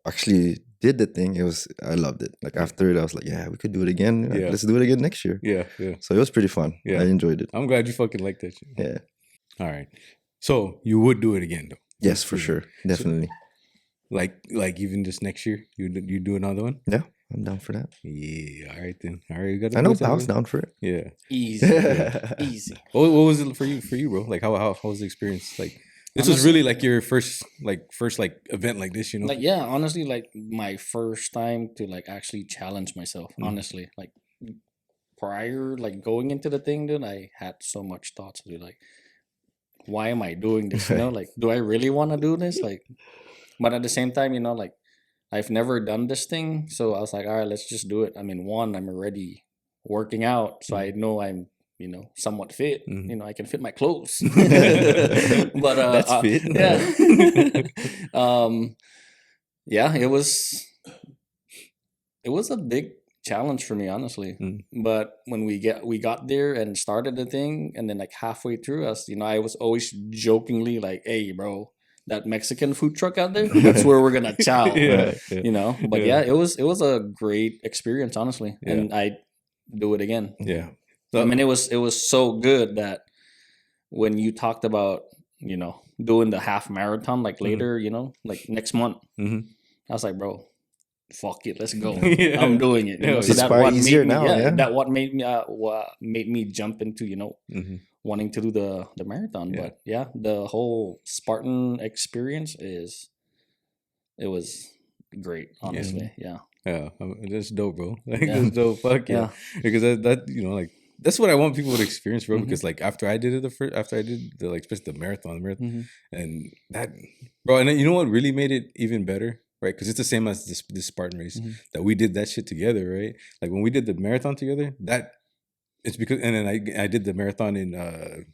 actually did the thing, I loved it. Like after it, I was like, yeah, we could do it again. Let's do it again next year. Yeah. So it was pretty fun. Yeah, I enjoyed it.
I'm glad you fucking liked that shit.
Yeah.
All right. So you would do it again, though?
Yes, for sure, definitely.
So, like even just next year, you do another one?
Yeah. I'm down for that.
Yeah, all right then. All right,
I know Pal's down for it.
Yeah,
easy, easy.
What was it for you, bro? Like how was the experience? Like This was really like your first event like this, you know?
Like, yeah, honestly, like my first time to like actually challenge myself. Honestly, like prior, like going into the thing, dude, I had so much thoughts, dude. Like, why am I doing this? You know, like, do I really want to do this? Like, but at the same time, you know, like I've never done this thing, so I was like, all right, let's just do it. I mean, one, I'm already working out, so I know I'm, you know, somewhat fit. You know, I can fit my clothes. But
That's fit.
Yeah. Yeah, it was a big challenge for me, honestly. But when we got there and started the thing, and then like halfway through us, you know, I was always jokingly like, hey bro, that Mexican food truck out there, that's where we're gonna chow. You know. But yeah, it was a great experience, honestly. And I'd do it again.
Yeah.
I mean, it was so good that when you talked about, you know, doing the half marathon like later, you know, like next month, I was like, bro, fuck it, let's go. I'm doing it. You know? So
it's
that
far
what
easier
made me,
now.
that what made me jump into, you know, wanting to do the marathon. But yeah, the whole Spartan experience it was great, honestly. Yeah.
Yeah, that's dope, bro. Like that's dope. Fuck yeah. Because that you know, like that's what I want people to experience, bro. Because like after I did it after I did the like especially the marathon, and that, bro, and then, you know what really made it even better, right? Because it's the same as this Spartan race that we did that shit together, right? Like when we did the marathon together, that it's because, and then I did the marathon in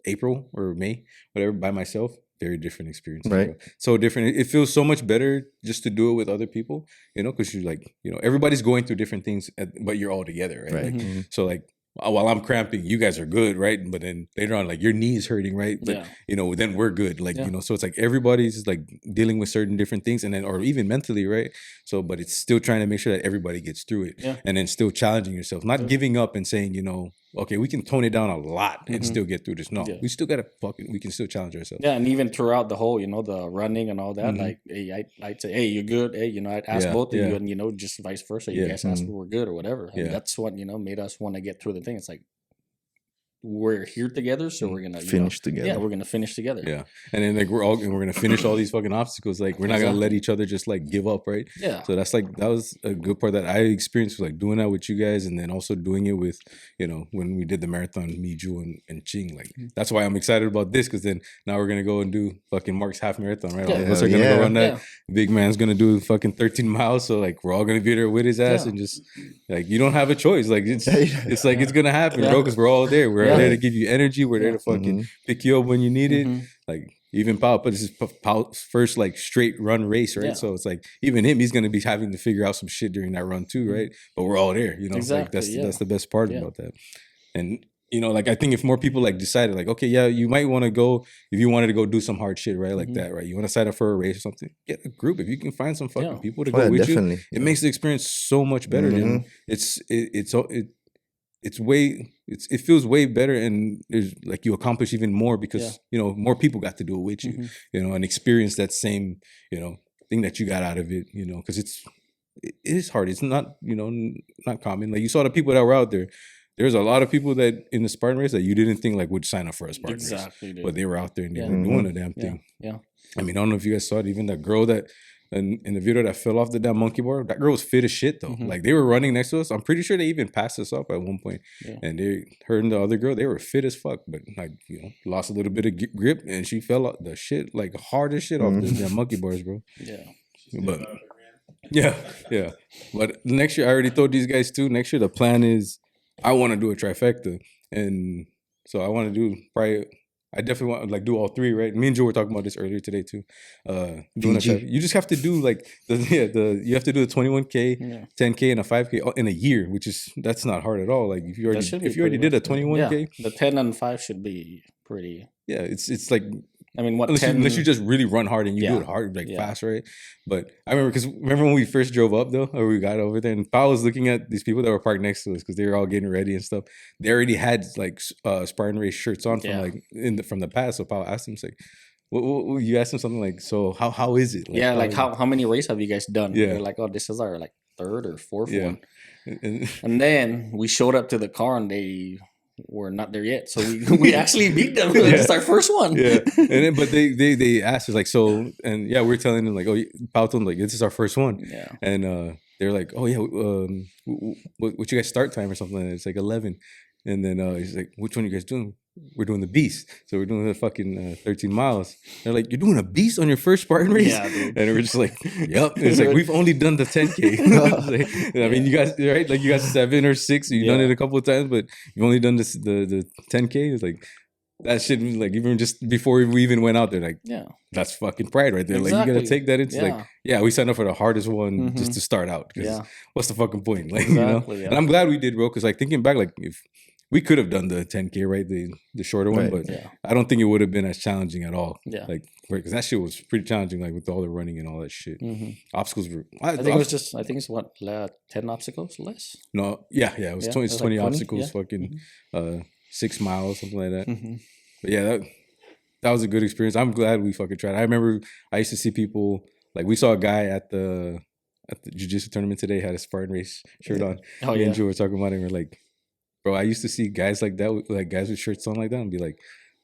April or May, whatever, by myself. Very different experience,
right?
Bro. So different. It feels so much better just to do it with other people, you know, because you're like, you know, everybody's going through different things, but you're all together, right? Like, so like, while I'm cramping, you guys are good, right? But then later on, like your knee's hurting, right? But you know, then we're good, like you know. So it's like everybody's like dealing with certain different things, and then or even mentally, right? So, but it's still trying to make sure that everybody gets through it, and then still challenging yourself, not giving up and saying, you know, okay, we can tone it down a lot and still get through this. No, we still gotta we can still challenge ourselves.
Yeah, and even throughout the whole, you know, the running and all that, like, hey, I'd say, hey, you're good. Hey, you know, I'd ask both of you, and you know, just vice versa. You guys ask if we're good or whatever. And that's what, you know, made us want to get through the thing. It's like, we're here together, so we're gonna
finish together.
Yeah, we're gonna finish together.
Yeah, and then like we're gonna finish all these fucking obstacles. Like we're not gonna let each other just like give up, right?
Yeah.
So that's like that was a good part that I experienced, like doing that with you guys, and then also doing it with, you know, when we did the marathon, me, Ju, and Ching. Like that's why I'm excited about this, because then now we're gonna go and do fucking Mark's half marathon, right? All of us are gonna go run that. Big man's gonna do fucking 13 miles, so like we're all gonna be there with his ass, and just like you don't have a choice. Like it's like it's gonna happen, bro, because we're all there. We're there to give you energy. We're there to fucking pick you up when you need it. Like even Pau, but this is Pau's first like straight run race, right? So it's like even him, he's gonna be having to figure out some shit during that run too, right? But we're all there, you know. Like that's the best part about that. And you know, like I think if more people like decided, like, okay, yeah, you might want to go if you wanted to go do some hard shit, right? Like that, right? You want to sign up for a race or something? Get a group. If you can find some fucking people to go with you, it makes the experience so much better. And it feels way better, and there's like you accomplish even more because you know more people got to do it with you, you know, and experience that same, you know, thing that you got out of it, you know, because it is hard. It's not, you know, not common. Like you saw the people that were out there. There's a lot of people that in the Spartan race that you didn't think like would sign up for a Spartan race,
dude.
But they were out there and they were doing the damn thing.
Yeah.
I mean, I don't know if you guys saw it. Even the girl that in the video that fell off the damn monkey bar, that girl was fit as shit though. Like they were running next to us. I'm pretty sure they even passed us up at one point. And her and the other girl, they were fit as fuck, but like, you know, lost a little bit of grip, and she fell the shit like hard as shit off the damn monkey bars, bro. But but next year I already told these guys too. Next year the plan is I want to do a trifecta, and so I want to do probably. I definitely want to like do all three, right? Me and Joe were talking about this earlier today too. You just have to do like you have to do the 21K, 10K, and a 5K in a year, that's not hard at all. Like if you already did a 21K,
the 10 and 5 should be pretty.
Yeah, it's like.
I mean,
unless you just really run hard and you do it hard, like fast, right? But I remember when we first drove up though, or we got over there, and Paul was looking at these people that were parked next to us because they were all getting ready and stuff. They already had like Spartan Race shirts on from from the past. So Paul asked him, he's like, you asked him something like, so how is it?
Like, how many races have you guys done? They're like, oh, this is our like third or fourth one. And then we showed up to the car and they we're not there yet. So we actually beat them. It's our first one.
Yeah, and then but they asked us like, so, and yeah, we're telling them like, oh, Pao told them like, this is our first one.
Yeah.
And they're like, oh yeah, what you guys start time or something like that? It's like 11. And then he's like, which one are you guys doing? We're doing the beast. So we're doing the fucking 13 miles. They're like, you're doing a beast on your first Spartan race?
Yeah, dude.
And we're just like, yep. And it's like, we've only done the 10K. Like, I mean, you guys, right? Like you got 7 or 6. You've done it a couple of times, but you've only done this, the 10K. It's like, that shit was like, even just before we even went out there, like, that's fucking pride right there. Exactly. Like, you got to take that into like, we signed up for the hardest one just to start out. What's the fucking point? Like, exactly, And I'm glad we did, bro, because like thinking back, like if we could have done the 10K, right? The shorter one, but I don't think it would have been as challenging at all. Yeah. Like, because that shit was pretty challenging, like with all the running and all that shit. Obstacles were. I think
it's what, 10 obstacles less?
No, it was 20. It's 20 obstacles, fucking 6 miles, something like that. But yeah, that was a good experience. I'm glad we fucking tried. I remember I used to see people, like we saw a guy at the jiu-jitsu tournament today, had a Spartan Race shirt on. Oh, me and Joe were talking about it, and we're like, bro, I used to see guys like that, like guys with shirts on like that, and be like,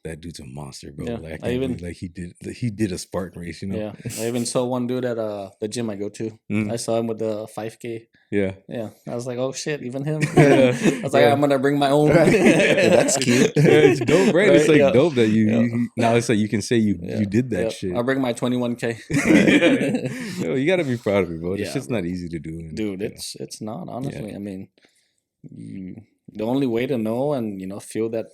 that dude's a monster, bro. Yeah, like, he did a Spartan race, you know?
Yeah, I even saw one dude at the gym I go to. I saw him with the 5K.
Yeah.
Yeah. I was like, oh shit, even him. I was like, I'm gonna bring my own.
That's cute.
It's dope, right? It's like dope that you now it's like you can say you did that shit.
I'll bring my 21K.
Yo, you gotta be proud of it, bro. This shit's not easy to do.
Dude, it's not, honestly. I mean, the only way to know and feel that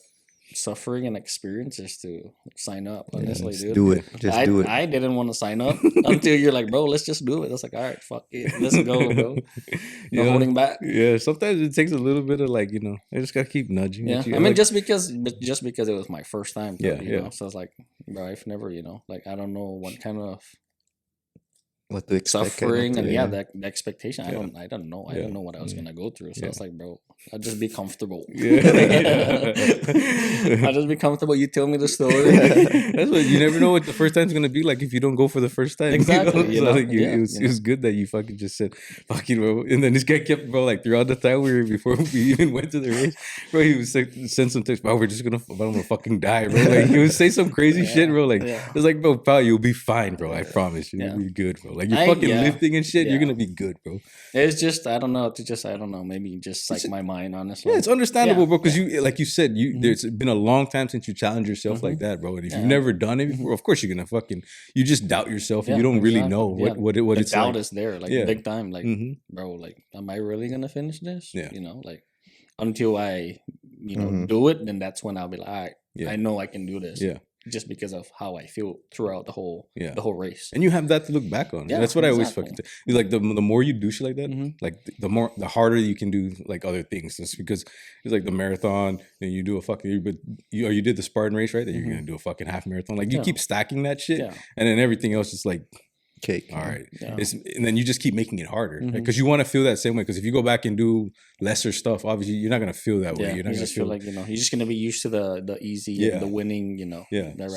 suffering and experience is to sign up. Honestly, dude.
Do it. Just do it.
I didn't want to sign up until you're like, bro, let's just do it. I was like, all right, fuck it, let's go, bro. No holding back.
Yeah, sometimes it takes a little bit of like, I just gotta keep nudging.
Yeah, I mean, just because it was my first time. Though, you know? So I was like, bro, I've never, like, I don't know what kind of
what to expect,
suffering and the expectation. I don't know. I don't know what I was gonna go through. So I was like, bro, I'll just be comfortable. I'll just be comfortable. You tell me the story.
That's what you never know what the first time's gonna be like if you don't go for the first time.
Exactly.
So like, it was good that you fucking just said fucking bro. And then this guy kept, bro, like throughout the time before we even went to the race, bro, he was like, send some text, bro, I'm gonna fucking die, bro. Like he would say some crazy shit, bro. Like it's like, bro, pal, you'll be fine, bro. I promise you'll be good, bro. Like you're fucking lifting and shit, you're gonna be good, bro.
It's just I don't know. Maybe just psych my mind, honestly.
Yeah, it's understandable, bro. Because you, like you said, there's been a long time since you challenged yourself like that, bro. And if you've never done it before, of course you're gonna you just doubt yourself, and you don't really know what it's
doubt
like.
Is there, like big time, like bro, like am I really gonna finish this? Yeah, like until I do it, then that's when I'll be like, all right, I know I can do this. Yeah. Just because of how I feel throughout the whole race, and
you have that to look back on. Yeah, that's what I always fucking say. Like the more you do shit like that, like the harder you can do like other things. Just because it's like the marathon, and you do a fucking, but you did the Spartan race, right? That you're gonna do a fucking half marathon. Like you keep stacking that shit, and then everything else is like
cake.
All right, and then you just keep making it harder because you want to feel that same way. Because if you go back and do lesser stuff, obviously you're not gonna feel that way. You're not gonna
feel like you're just gonna be used to the easy, and the winning.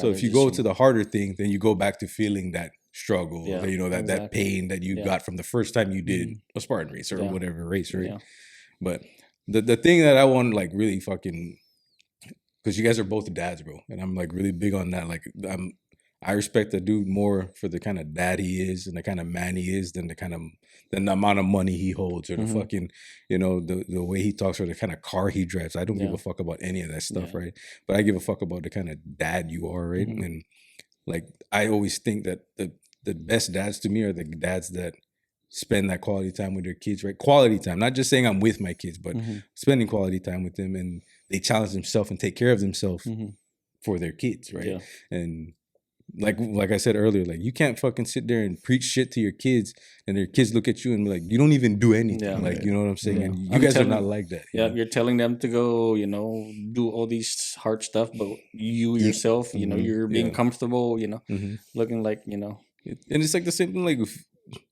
So if you go to the harder thing, then you go back to feeling that struggle. That pain that you got from the first time you did a Spartan race or whatever race, right? But the thing that I want, like, really fucking, because you guys are both dads, bro, and I'm like really big on that. Like I respect the dude more for the kind of dad he is and the kind of man he is than the amount of money he holds or the fucking, the way he talks or the kind of car he drives. I don't give a fuck about any of that stuff, right? But I give a fuck about the kind of dad you are, right? And like, I always think that the best dads to me are the dads that spend that quality time with their kids, right? Quality time, not just saying I'm with my kids, but spending quality time with them, and they challenge themselves and take care of themselves for their kids, right? And like I said earlier, like you can't fucking sit there and preach shit to your kids and their kids look at you and be like, you don't even do anything. You know what I'm saying? And you guys are not like that.
You're telling them to go, do all these hard stuff, but you yourself, you're being comfortable, looking like,
And it's like the same thing, like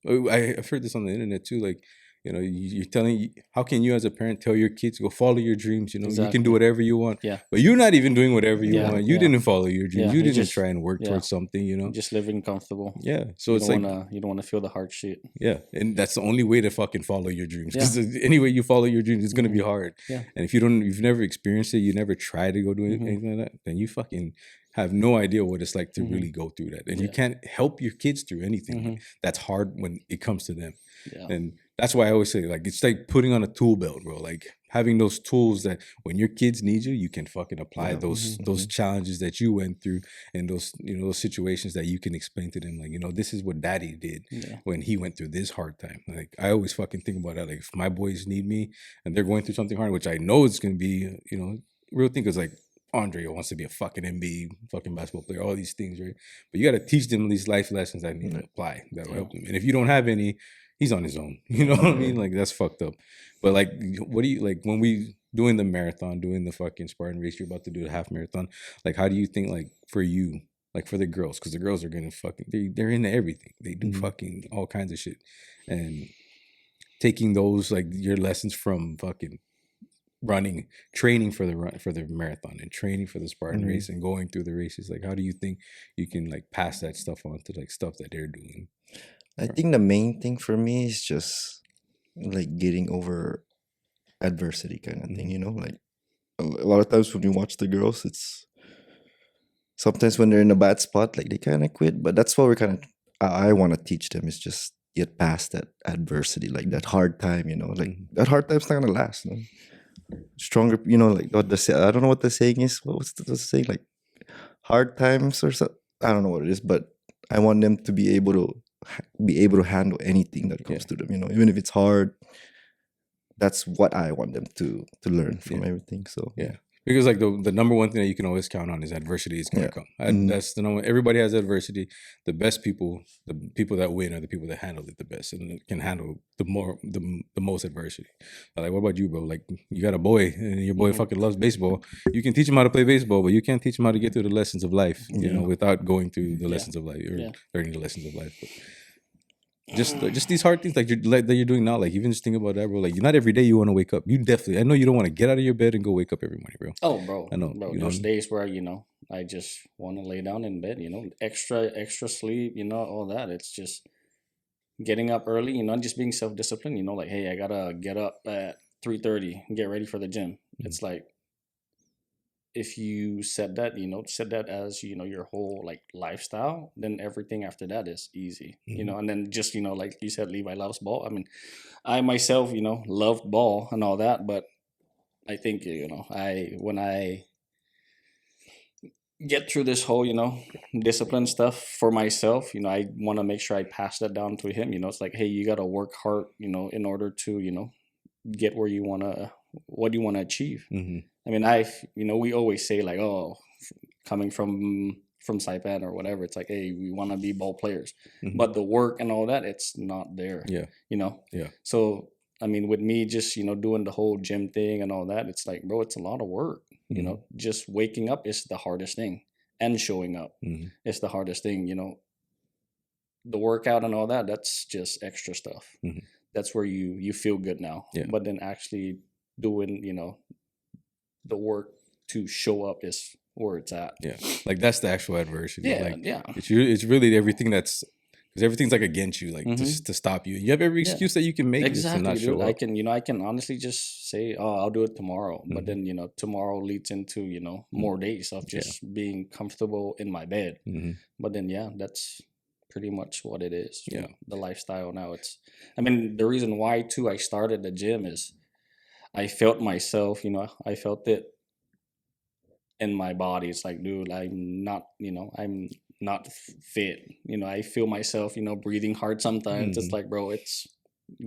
I've heard this on the internet too, like You know, you're telling, how can you as a parent tell your kids, go follow your dreams? You know, you can
Exactly.
do whatever you want.
Yeah.
But you're not even doing whatever you
Yeah,
want. You
yeah.
didn't follow your dreams.
Yeah,
You
you
didn't
just-
try and work
yeah.
towards something, you know?
Just living comfortable.
Yeah. So
You
it's
don't
like,
you don't want to feel the hard shit.
yeah. And that's the only way to fucking follow your dreams.
Yeah.
Because any way you follow your dreams, it's going to be hard.
Yeah.
And if you've never experienced it, you never try to go do anything like that, then you fucking have no idea what it's like to really go through that. And you can't help your kids through anything. That's hard when it comes to them.
Yeah.
And that's why I always say, like, it's like putting on a tool belt, bro. Like having those tools that when your kids need you, you can fucking apply those challenges that you went through and those, you know, those situations that you can explain to them. Like, you know, this is what daddy did when he went through this hard time. Like, I always fucking think about that. Like, if my boys need me and they're going through something hard, which I know it's going to be, you know, real thing, because like Andre wants to be a fucking NBA fucking basketball player, all these things, right? But you got to teach them these life lessons that need to apply, that will help them. And if you don't have any, he's on his own. You know what I mean? Like, that's fucked up. But like, what do you, like, when we doing the marathon, doing the fucking Spartan race, you're about to do the half marathon, like, how do you think, like, for you, like for the girls, because the girls are gonna fucking, they're into everything. They do fucking all kinds of shit. And taking those, like, your lessons from fucking running, training for the marathon and training for the Spartan race and going through the races, like, how do you think you can, like, pass that stuff on to, like, stuff that they're doing?
I think the main thing for me is just like getting over adversity kind of thing, you know, like a lot of times when you watch the girls, it's sometimes when they're in a bad spot, like they kind of quit, but that's what we're kind of, I want to teach them is just get past that adversity, like that hard time, you know, like that hard time's not gonna last. You know? Stronger, you know, like what I don't know what the saying is. What's the saying? Like hard times or something. I don't know what it is, but I want them to be able to handle anything that comes to them, you know, even if it's hard. That's what I want them to learn from everything. So
because like the number one thing that you can always count on is adversity is going to come. That's the number. Everybody has adversity. The best people, the people that win, are the people that handle it the best and can handle the most adversity. Like, what about you, bro? Like, you got a boy and your boy fucking loves baseball. You can teach him how to play baseball, but you can't teach him how to get through the lessons of life, you know, without going through the lessons of life or learning the lessons of life. But just these hard things that you're doing now, like, even just think about that, bro. Like, not every day you want to wake up. You definitely, I know you don't want to get out of your bed and go wake up every morning, bro.
Oh, bro.
I know.
Bro, there's days where, you know, I just want to lay down in bed, you know, extra sleep, you know, all that. It's just getting up early, you know, just being self-disciplined, you know, like, hey, I got to get up at 3:30 and get ready for the gym. It's like, if you set that as, you know, your whole like lifestyle, then everything after that is easy, you know. And then just, you know, like you said, Levi loves ball. I mean, I myself, you know, loved ball and all that, but I think, you know, when I get through this whole, you know, discipline stuff for myself, you know, I want to make sure I pass that down to him. You know, it's like, hey, you got to work hard, you know, in order to, you know, get where you want to, what you want to achieve. I mean, you know, we always say like, oh, coming from Saipan or whatever, it's like, hey, we want to be ball players, but the work and all that, it's not there. You know. So I mean, with me just, you know, doing the whole gym thing and all that, it's like, bro, it's a lot of work. You know, just waking up is the hardest thing, and showing up is the hardest thing. You know, the workout and all that, that's just extra stuff. That's where you feel good now. But then actually doing, you know, the work to show up is where it's at. Like, that's the actual adversity. It's really everything that's, because everything's like against you, like to stop you. You have every excuse that you can make just to not show up. I can honestly just say, oh, I'll do it tomorrow. But then, you know, tomorrow leads into, you know, more days of just being comfortable in my bed. But then, that's pretty much what it is. You know, the lifestyle now. I mean, the reason why too I started the gym is I felt myself, you know, I felt it in my body. It's like, dude, I'm not fit. You know, I feel myself, you know, breathing hard sometimes. It's like, bro, it's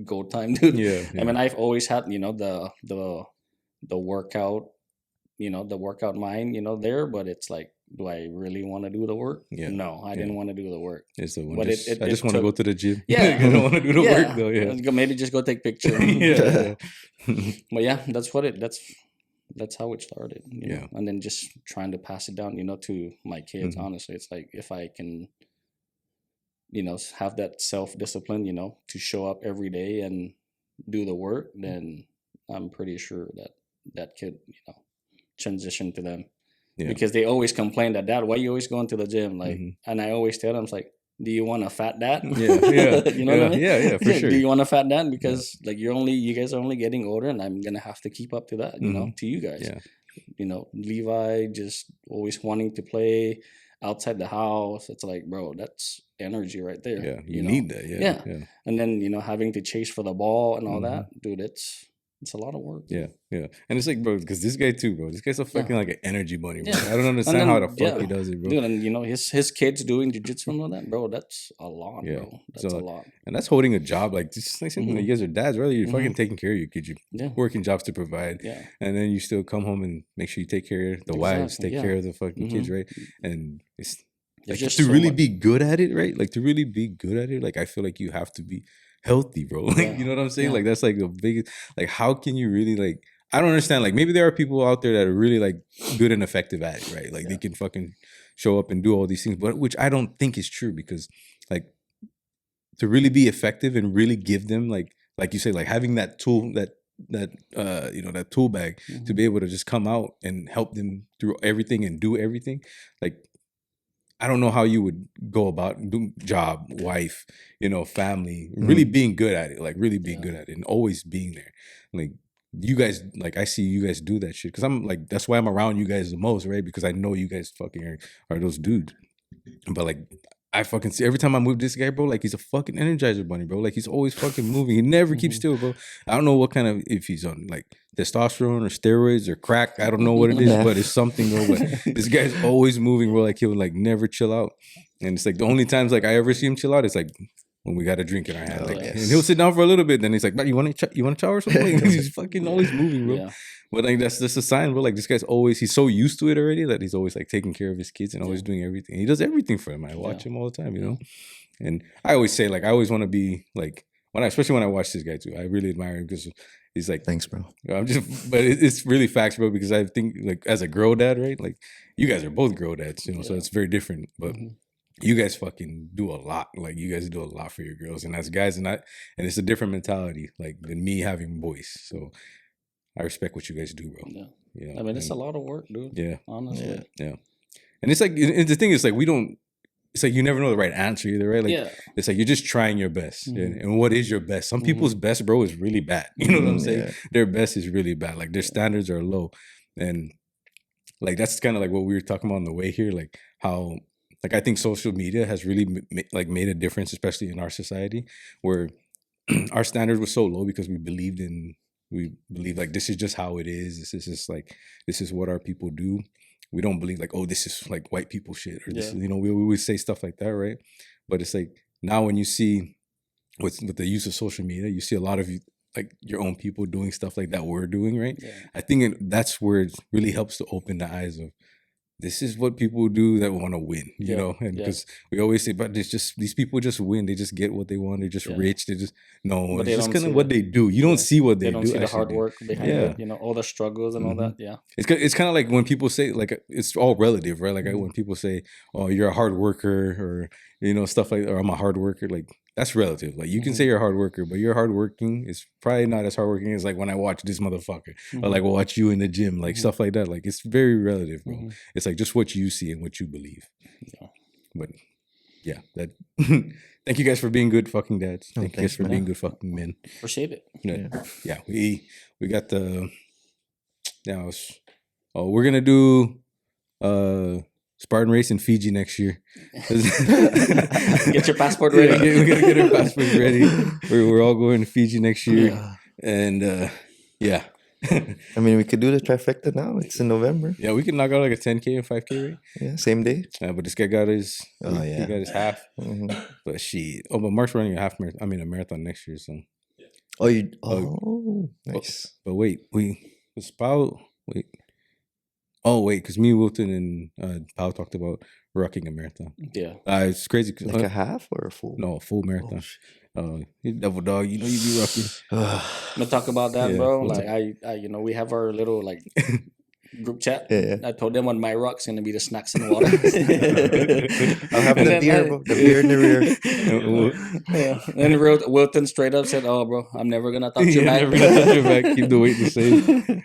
go time, dude. I mean, I've always had, you know, the workout, you know, the workout mind, you know, there, but it's like, do I really want to do the work? No, I didn't want to do the work. It's the one. But I just want to go to the gym. I don't want to do the work though. Maybe just go take pictures. But that's how it started. You know? And then just trying to pass it down, you know, to my kids. Honestly, it's like, if I can, you know, have that self-discipline, you know, to show up every day and do the work, then I'm pretty sure that could, transition to them.
Yeah.
Because they always complain that, Dad, why you always going to the gym? Like, and I always tell them, it's like, do you want a fat dad?
Yeah.
You know what I mean?
Yeah, for sure.
Do you want a fat dad? Because like you guys are only getting older, and I'm gonna have to keep up to that, to you guys.
Yeah.
Levi just always wanting to play outside the house. It's like, bro, that's energy right there.
Yeah, you need that. Yeah.
And then having to chase for the ball and all that, dude. It's a lot of work.
Yeah. And it's like, bro, because this guy too, bro. This guy's a fucking like an energy bunny, bro.
Yeah.
I don't understand how the fuck he does it, bro.
Dude, and his kids doing jiu-jitsu and all that, bro, that's a lot, bro. That's a lot.
And that's holding a job. Like, just like saying, you guys are dads, right? You're fucking taking care of your kids. You're working jobs to provide.
Yeah.
And then you still come home and make sure you take care of the wives, take care of the fucking kids, right? And it's like, just to really be good at it, right? Like, to really be good at it, like, I feel like you have to be healthy, bro. Like, you know what I'm saying? Like, that's like the biggest, like, how can you really, like, I don't understand. Like, maybe there are people out there that are really like good and effective at it, right? Like, they can fucking show up and do all these things, but which I don't think is true, because like, to really be effective and really give them like you say, like having that tool, that tool bag to be able to just come out and help them through everything and do everything. Like, I don't know how you would go about job, wife, family, really being good at it, like really being good at it and always being there. Like, you guys, like, I see you guys do that shit, because I'm like, that's why I'm around you guys the most, right? Because I know you guys fucking are those dudes. But like, I fucking see every time I move this guy, bro, like, he's a fucking energizer bunny, bro. Like, he's always fucking moving. He never keeps still, bro. I don't know what kind of, if he's on like testosterone or steroids or crack. I don't know what it is, but it's something, bro. But this guy's always moving, bro. Like, he'll like never chill out. And it's like the only times like I ever see him chill out, it's like when we got a drink in our hand. Like, and he'll sit down for a little bit, then he's like, "You want to shower or something?" He's fucking always moving, bro. Yeah. But like, that's just a sign, bro. Like, this guy's he's so used to it already that he's always like taking care of his kids and always doing everything. He does everything for them. I watch him all the time, And I always say, like, I always want to be like, especially when I watch this guy too, I really admire him, because he's like,
thanks, bro.
But it's really facts, bro, because I think, like, as a girl dad, right? Like, you guys are both girl dads, so it's very different. But you guys fucking do a lot. Like, you guys do a lot for your girls, and as guys, and it's a different mentality, like, than me having boys. So I respect what you guys do, bro.
I mean, it's a lot of work, dude.
Yeah,
honestly.
Yeah. And it's like, the thing is, like, it's like you never know the right answer either, right? Like, it's like you're just trying your best. And what is your best? Some people's best, bro, is really bad. You know what I'm saying? Their best is really bad. Like, their standards are low. And like, that's kind of like what we were talking about on the way here, like how, like, I think social media has really made a difference, especially in our society, where our standard was so low because we believe like, this is just how it is. This is just like, this is what our people do. We don't believe like, oh, this is like white people shit, or this, we always say stuff like that, right? But it's like, now when you see with the use of social media, you see a lot of like your own people doing stuff like that we're doing, right? I think that's where it really helps to open the eyes of, this is what people do that want to win, you know? And because we always say, but it's just, these people just win. They just get what they want. They're just rich. They just, no, it's just kind of what they do. You don't see what they do.
They don't see the hard work behind it, all the struggles and all that. Yeah.
It's kind of like when people say, like, it's all relative, right? Like, when people say, oh, you're a hard worker, or, stuff like, or I'm a hard worker, like, that's relative. Like, you can say you're a hard worker, but you're hardworking is probably not as hardworking as like when I watch this motherfucker, or like watch you in the gym, like stuff like that. Like, it's very relative, bro. It's like just what you see and what you believe. But yeah, that. Thank you guys for being good fucking dads. Thank you guys for being good fucking men.
Appreciate it.
Yeah. We got the. Now, we're gonna do Spartan Race in Fiji next year.
Get your passport ready.
We're gonna get our passports ready. We're all going to Fiji next year, and yeah.
I mean, we could do the trifecta now. It's in November.
Yeah, we can knock out like a 10K and 5K, right?
Yeah, same day.
But this guy got his. He got his half. But but Mark's running a marathon next year, so.
Nice.
But wait, because me, Wilton, and Pao talked about rocking a marathon.
Yeah.
It's crazy.
Like a half or a full?
No, a full marathon. You double dog, you be rocking.
I'm gonna talk about that, bro. Like, I we have our little like group chat.
Yeah.
I told them on my rock's gonna be the snacks and water.
I'll have the beer, bro. The beer in the rear.
Yeah. And Wilton straight up said, "Oh, bro, I'm never gonna talk to you
Yeah,
back.
never gonna touch your back. Keep the weight the same.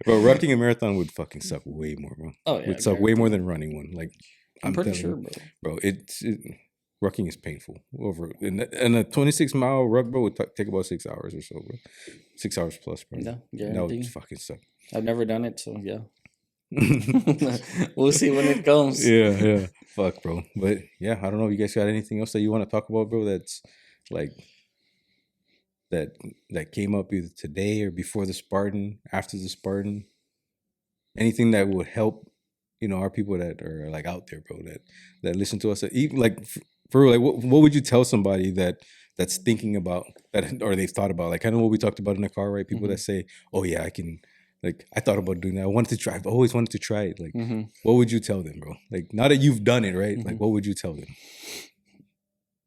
Bro, rucking a marathon would fucking suck way more, bro.
Oh yeah,
Would suck way more than running one. Like
I'm pretty
telling
sure,
you,
bro.
bro. Rucking is painful. Over and a 26-mile ruck, bro, would take about 6 hours or so, bro. 6 hours plus, bro.
Yeah,
That would
guarantee.
fucking suck.
I've never done it, so yeah. We'll see when it comes.
Yeah. Fuck, bro. But yeah, I don't know. You guys got anything else that you want to talk about, bro? That's like that came up either today or before the Spartan, after the Spartan. Anything that would help, our people that are like out there, bro, that listen to us. That even like for real, like what would you tell somebody that's thinking about that, or they've thought about, like kind of what we talked about in the car, right? People that say, "Oh yeah, I can." Like, I thought about doing that. I wanted to try. I've always wanted to try it. Like, what would you tell them, bro? Like, now that you've done it, right? Like, what would you tell them?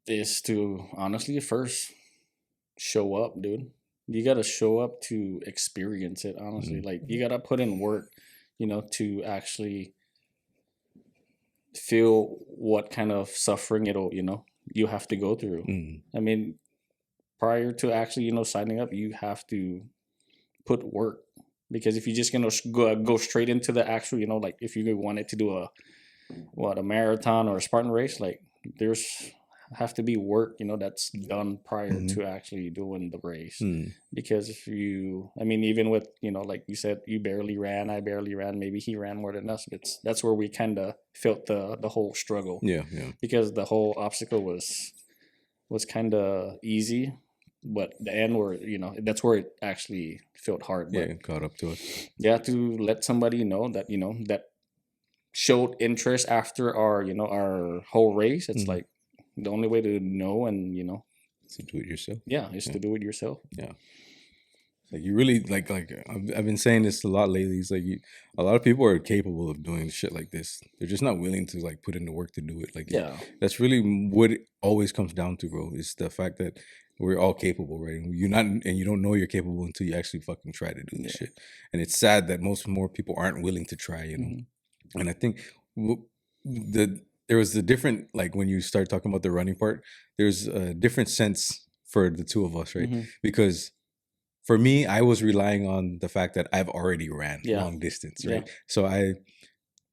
Is to honestly first show up, dude. You gotta show up to experience it, honestly. Like, you gotta put in work, to actually feel what kind of suffering you have to go through. I mean, prior to actually, signing up, you have to put work. Because if you're just gonna go straight into the actual, like if you wanted to do a marathon or a Spartan race, like there's have to be work, that's done prior to actually doing the race. Because if even with, like you said, you barely ran, I barely ran, maybe he ran more than us. That's where we kind of felt the whole struggle. Yeah. Because the whole obstacle was kind of easy. But the end where, that's where it actually felt hard. But
it caught up to us.
Yeah, to let somebody know that, that showed interest after our whole race. It's like the only way to know and,
to do it yourself.
Yeah, is to do it yourself.
Yeah. Like you really, like I've been saying this a lot lately. It's like a lot of people are capable of doing shit like this. They're just not willing to like put in the work to do it. Like, that's really what it always comes down to, bro. Is the fact that we're all capable, right? And you don't know you're capable until you actually fucking try to do this shit. And it's sad that more people aren't willing to try, And I think there was the different, like when you start talking about the running part, there's a different sense for the two of us, right? Because for me, I was relying on the fact that I've already ran long distance, right? So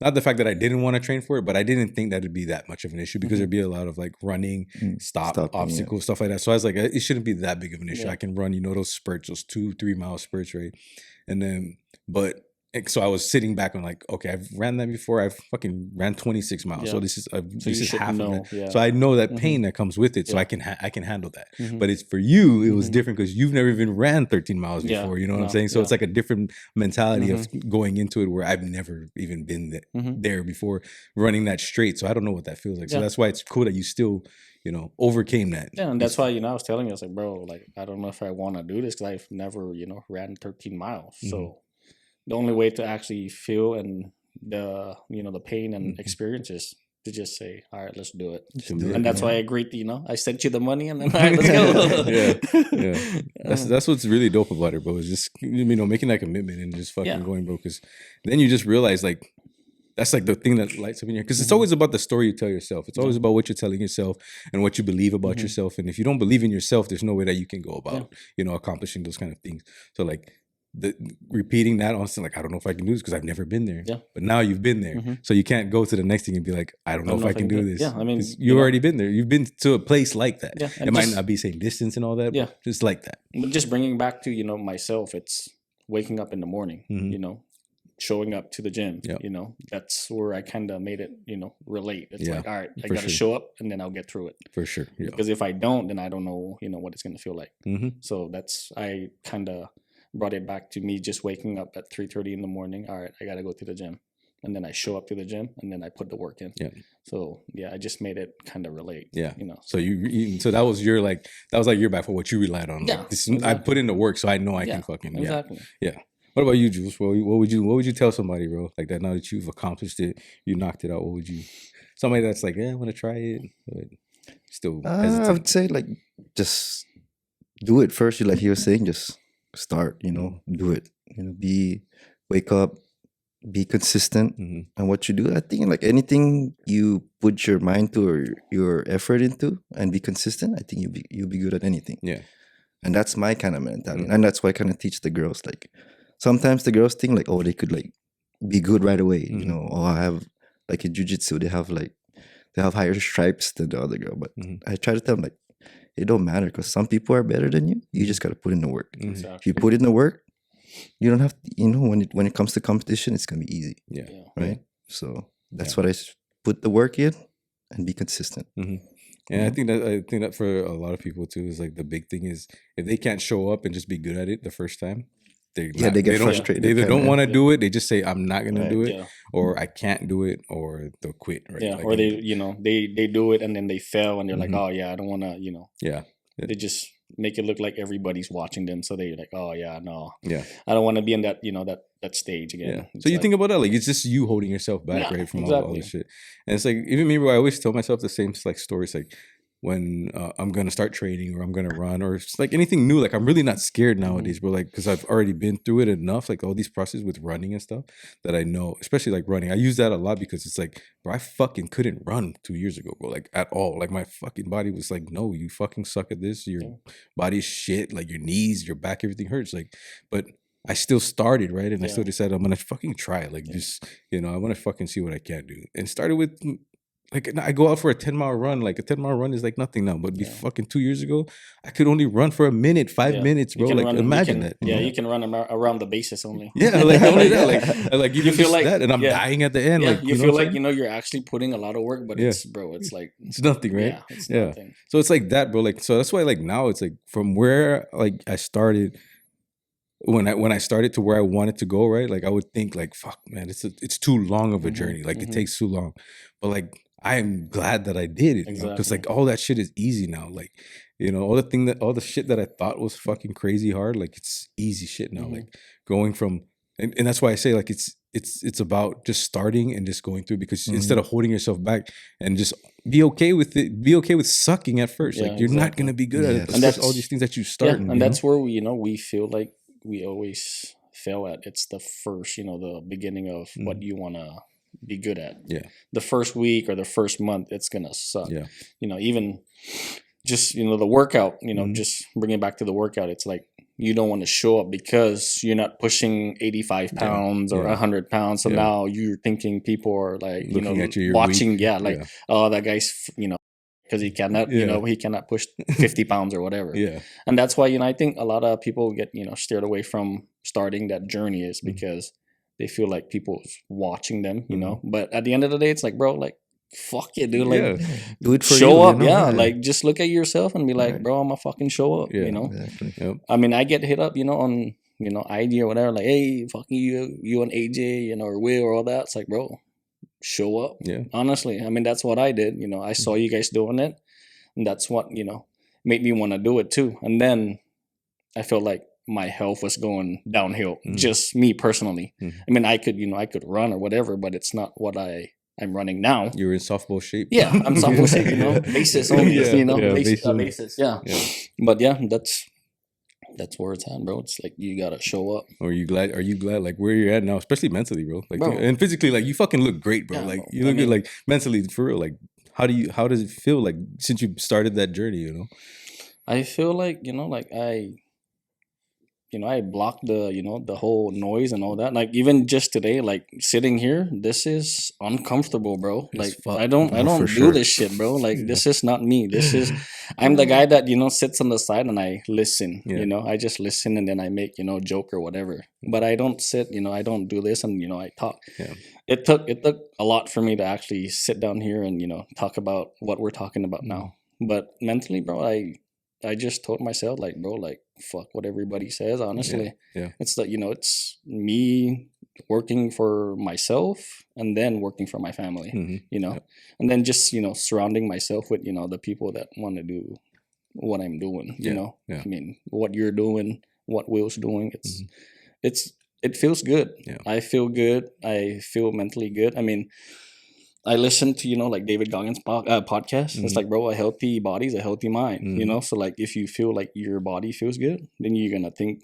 not the fact that I didn't want to train for it, but I didn't think that it'd be that much of an issue because there'd be a lot of like running, obstacles, stuff like that. So I was like, it shouldn't be that big of an issue. I can run, those spurts, those 2-3 mile spurts, right? And then, so I was sitting back and like, okay, I've ran that before. I've fucking ran 26 miles. So this is half of that. Yeah. So I know that pain that comes with it. So I can handle that. But it's for you, it was different because you've never even ran 13 miles before. You know what I'm saying? So it's like a different mentality of going into it where I've never even been there before running that straight. So I don't know what that feels like. So that's why it's cool that you still, overcame that.
Yeah, and that's why, I was telling you, I was like, bro, like, I don't know if I want to do this because I've never, ran 13 miles. So the only way to actually feel and the pain and experience is to just say, all right, let's do it. And that's why I agreed to, I sent you the money and then, all right, let's go.
That's what's really dope about it, bro. Is just, making that commitment and just fucking going, bro. Because then you just realize, like, that's like the thing that lights up in your, because it's always about the story you tell yourself. It's always about what you're telling yourself and what you believe about yourself. And if you don't believe in yourself, there's no way that you can go about, accomplishing those kind of things. So like, repeating that honestly, like, I don't know if I can do this because I've never been there. But now you've been there, so you can't go to the next thing and be like, I don't know if I can do this. You've already been there. You've been to a place like that. It might not be same distance and all that, but just like that.
But just bringing back to myself, it's waking up in the morning, showing up to the gym. That's where I kind of made it relate. It's like, all right, I gotta show up and then I'll get through it
for sure.
Because if I don't, then I don't know what it's gonna feel like. So I kind of brought it back to me just waking up at 3:30 in the morning. All right, I got to go to the gym. And then I show up to the gym and then I put the work in. So I just made it kind of relate.
So so that was your your back for what you relied on. Like, exactly. I put in the work, so I know I can fucking.
Exactly.
What about you, Jules? What would you tell somebody, bro? Like that, now that you've accomplished it, you knocked it out. What would you? Somebody that's like, I want to try it, but still hesitant.
I would say like just do it first. Like he was saying, just start. Do it. Wake up, be consistent on what you do. I think like anything you put your mind to or your effort into and be consistent, I think you'll be good at anything.
Yeah.
And that's my kind of mentality. And that's why I kind of teach the girls. Like sometimes the girls think like, oh, they could like be good right away. You know, oh, I have like in jiu-jitsu, they have higher stripes than the other girl. But I try to tell them like, it don't matter because some people are better than you. You just got to put in the work.
Exactly.
If you put in the work, you don't have to, you know, when it comes to competition, it's going to be easy.
Yeah.
Right. So that's what I put the work in and be consistent.
And I think that for a lot of people too is like the big thing is if they can't show up and just be good at it the first time, they get
frustrated.
They either don't want to do it. They just say, "I'm not gonna do it,"
Yeah.
or "I can't do it," or they'll quit. Right?
Yeah.
Like,
Or they, you know, they do it and then they fail and they're like, oh yeah, I don't want to, you know.
Yeah.
They just make it look like everybody's watching them, so they're like, oh yeah, no,
Yeah.
I don't want to be in that, you know, that stage again.
Yeah.
It's
So you
like,
think about that, like it's just you holding yourself back, right, from all this shit. And it's like even me, bro. I always tell myself the same like stories, like when I'm gonna start training or I'm gonna run or it's like anything new. Like I'm really not scared nowadays, bro. Like because I've already been through it enough, like all these processes with running and stuff that I know, especially like running. I use that a lot because it's like, bro, I fucking couldn't run 2 years ago, bro. Like at all. Like my fucking body was like, no, you fucking suck at this. Your body's shit. Like your knees, your back, everything hurts. Like, but I still started, right? And I still decided I'm gonna fucking try it. Like just, you know, I want to fucking see what I can do. And started with like I go out for a 10-mile run. Like a 10-mile run is like nothing now. But fucking 2 years ago, I could only run for a minute, 5 minutes, bro. Like imagine that.
Yeah, you can run around the bases only.
Yeah, like only that. Like you feel like that, and I'm dying at the end.
Yeah,
like
you feel like, you know, you're actually putting a lot of work, but it's like
it's nothing, right?
Yeah, it's nothing.
So it's like that, bro. Like so that's why like now it's like from where like I started. When I started to where I wanted to go, right? Like I would think like, fuck, man, it's too long of a journey. Like it takes too long. But like I am glad that I did it because like all that shit is easy now. Like, you know, all the shit that I thought was fucking crazy hard, like it's easy shit now. Like going from and that's why I say like it's about just starting and just going through because instead of holding yourself back and just be okay with it, be okay with sucking at first.
Yeah,
like you're not gonna be good at it. And that's all these things that you start.
And that's where we feel like we always fail at. It's the first, you know, the beginning of what you want to be good at. Yeah. The first week or the first month, it's going to suck. Yeah. You know, even just, you know, the workout, you know, just bringing it back to the workout, it's like you don't want to show up because you're not pushing 85 pounds or 100 pounds. So now you're thinking people are like, looking, you know, at you, watching. Weak. Yeah. Like, oh, that guy's, you know, because he cannot, you know, he cannot push 50 pounds or whatever. Yeah. And that's why, you know, I think a lot of people get, you know, steered away from starting that journey is because they feel like people's watching them, you know. But at the end of the day, it's like, bro, like, fuck it, dude. Like,
do it for
show
you,
up.
You know?
Like, just look at yourself and be like, bro, I'm going to fucking show up, you know. Exactly. Yep. I mean, I get hit up, you know, on, you know, IG or whatever, like, hey, fucking you and AJ, you know, or Will or all that. It's like, bro, show up. Yeah. Honestly. I mean, that's what I did. You know, I saw you guys doing it. And that's what, you know, made me want to do it too. And then I felt like my health was going downhill. Just me personally. I mean, I could run or whatever, but it's not what I'm running now.
You're in softball shape.
Yeah, I'm softball shape, you know. Basis only, you know. Basis. Yeah. But yeah, that's where it's at, bro. It's like you gotta show up.
Are you glad like where you're at now, especially mentally, bro? Like and physically, like you fucking look great, bro. Like you look good, like mentally for real. Like how does it feel like since you started that journey, you know?
I feel like, you know, like I blocked the, you know, the whole noise and all that. Like even just today, like sitting here, this is uncomfortable, bro. Like I don't do this shit, bro. Like this is not me. This is I'm the guy that, you know, sits on the side and I listen. You know, I just listen and then I make, you know, a joke or whatever. But I don't sit, you know, I don't do this and, you know, I talk. Yeah. It took a lot for me to actually sit down here and, you know, talk about what we're talking about now. But mentally, bro, I just told myself, like, bro, like, fuck what everybody says, honestly. Yeah. It's that, you know, it's me working for myself and then working for my family, you know, and then just, you know, surrounding myself with, you know, the people that want to do what I'm doing, you know. I mean, what you're doing, what Will's doing, it feels good. Yeah. I feel good. I feel mentally good. I mean, I listen to, you know, like David Goggins' podcast. It's like, bro, a healthy body is a healthy mind, you know? So, like, if you feel like your body feels good, then you're going to think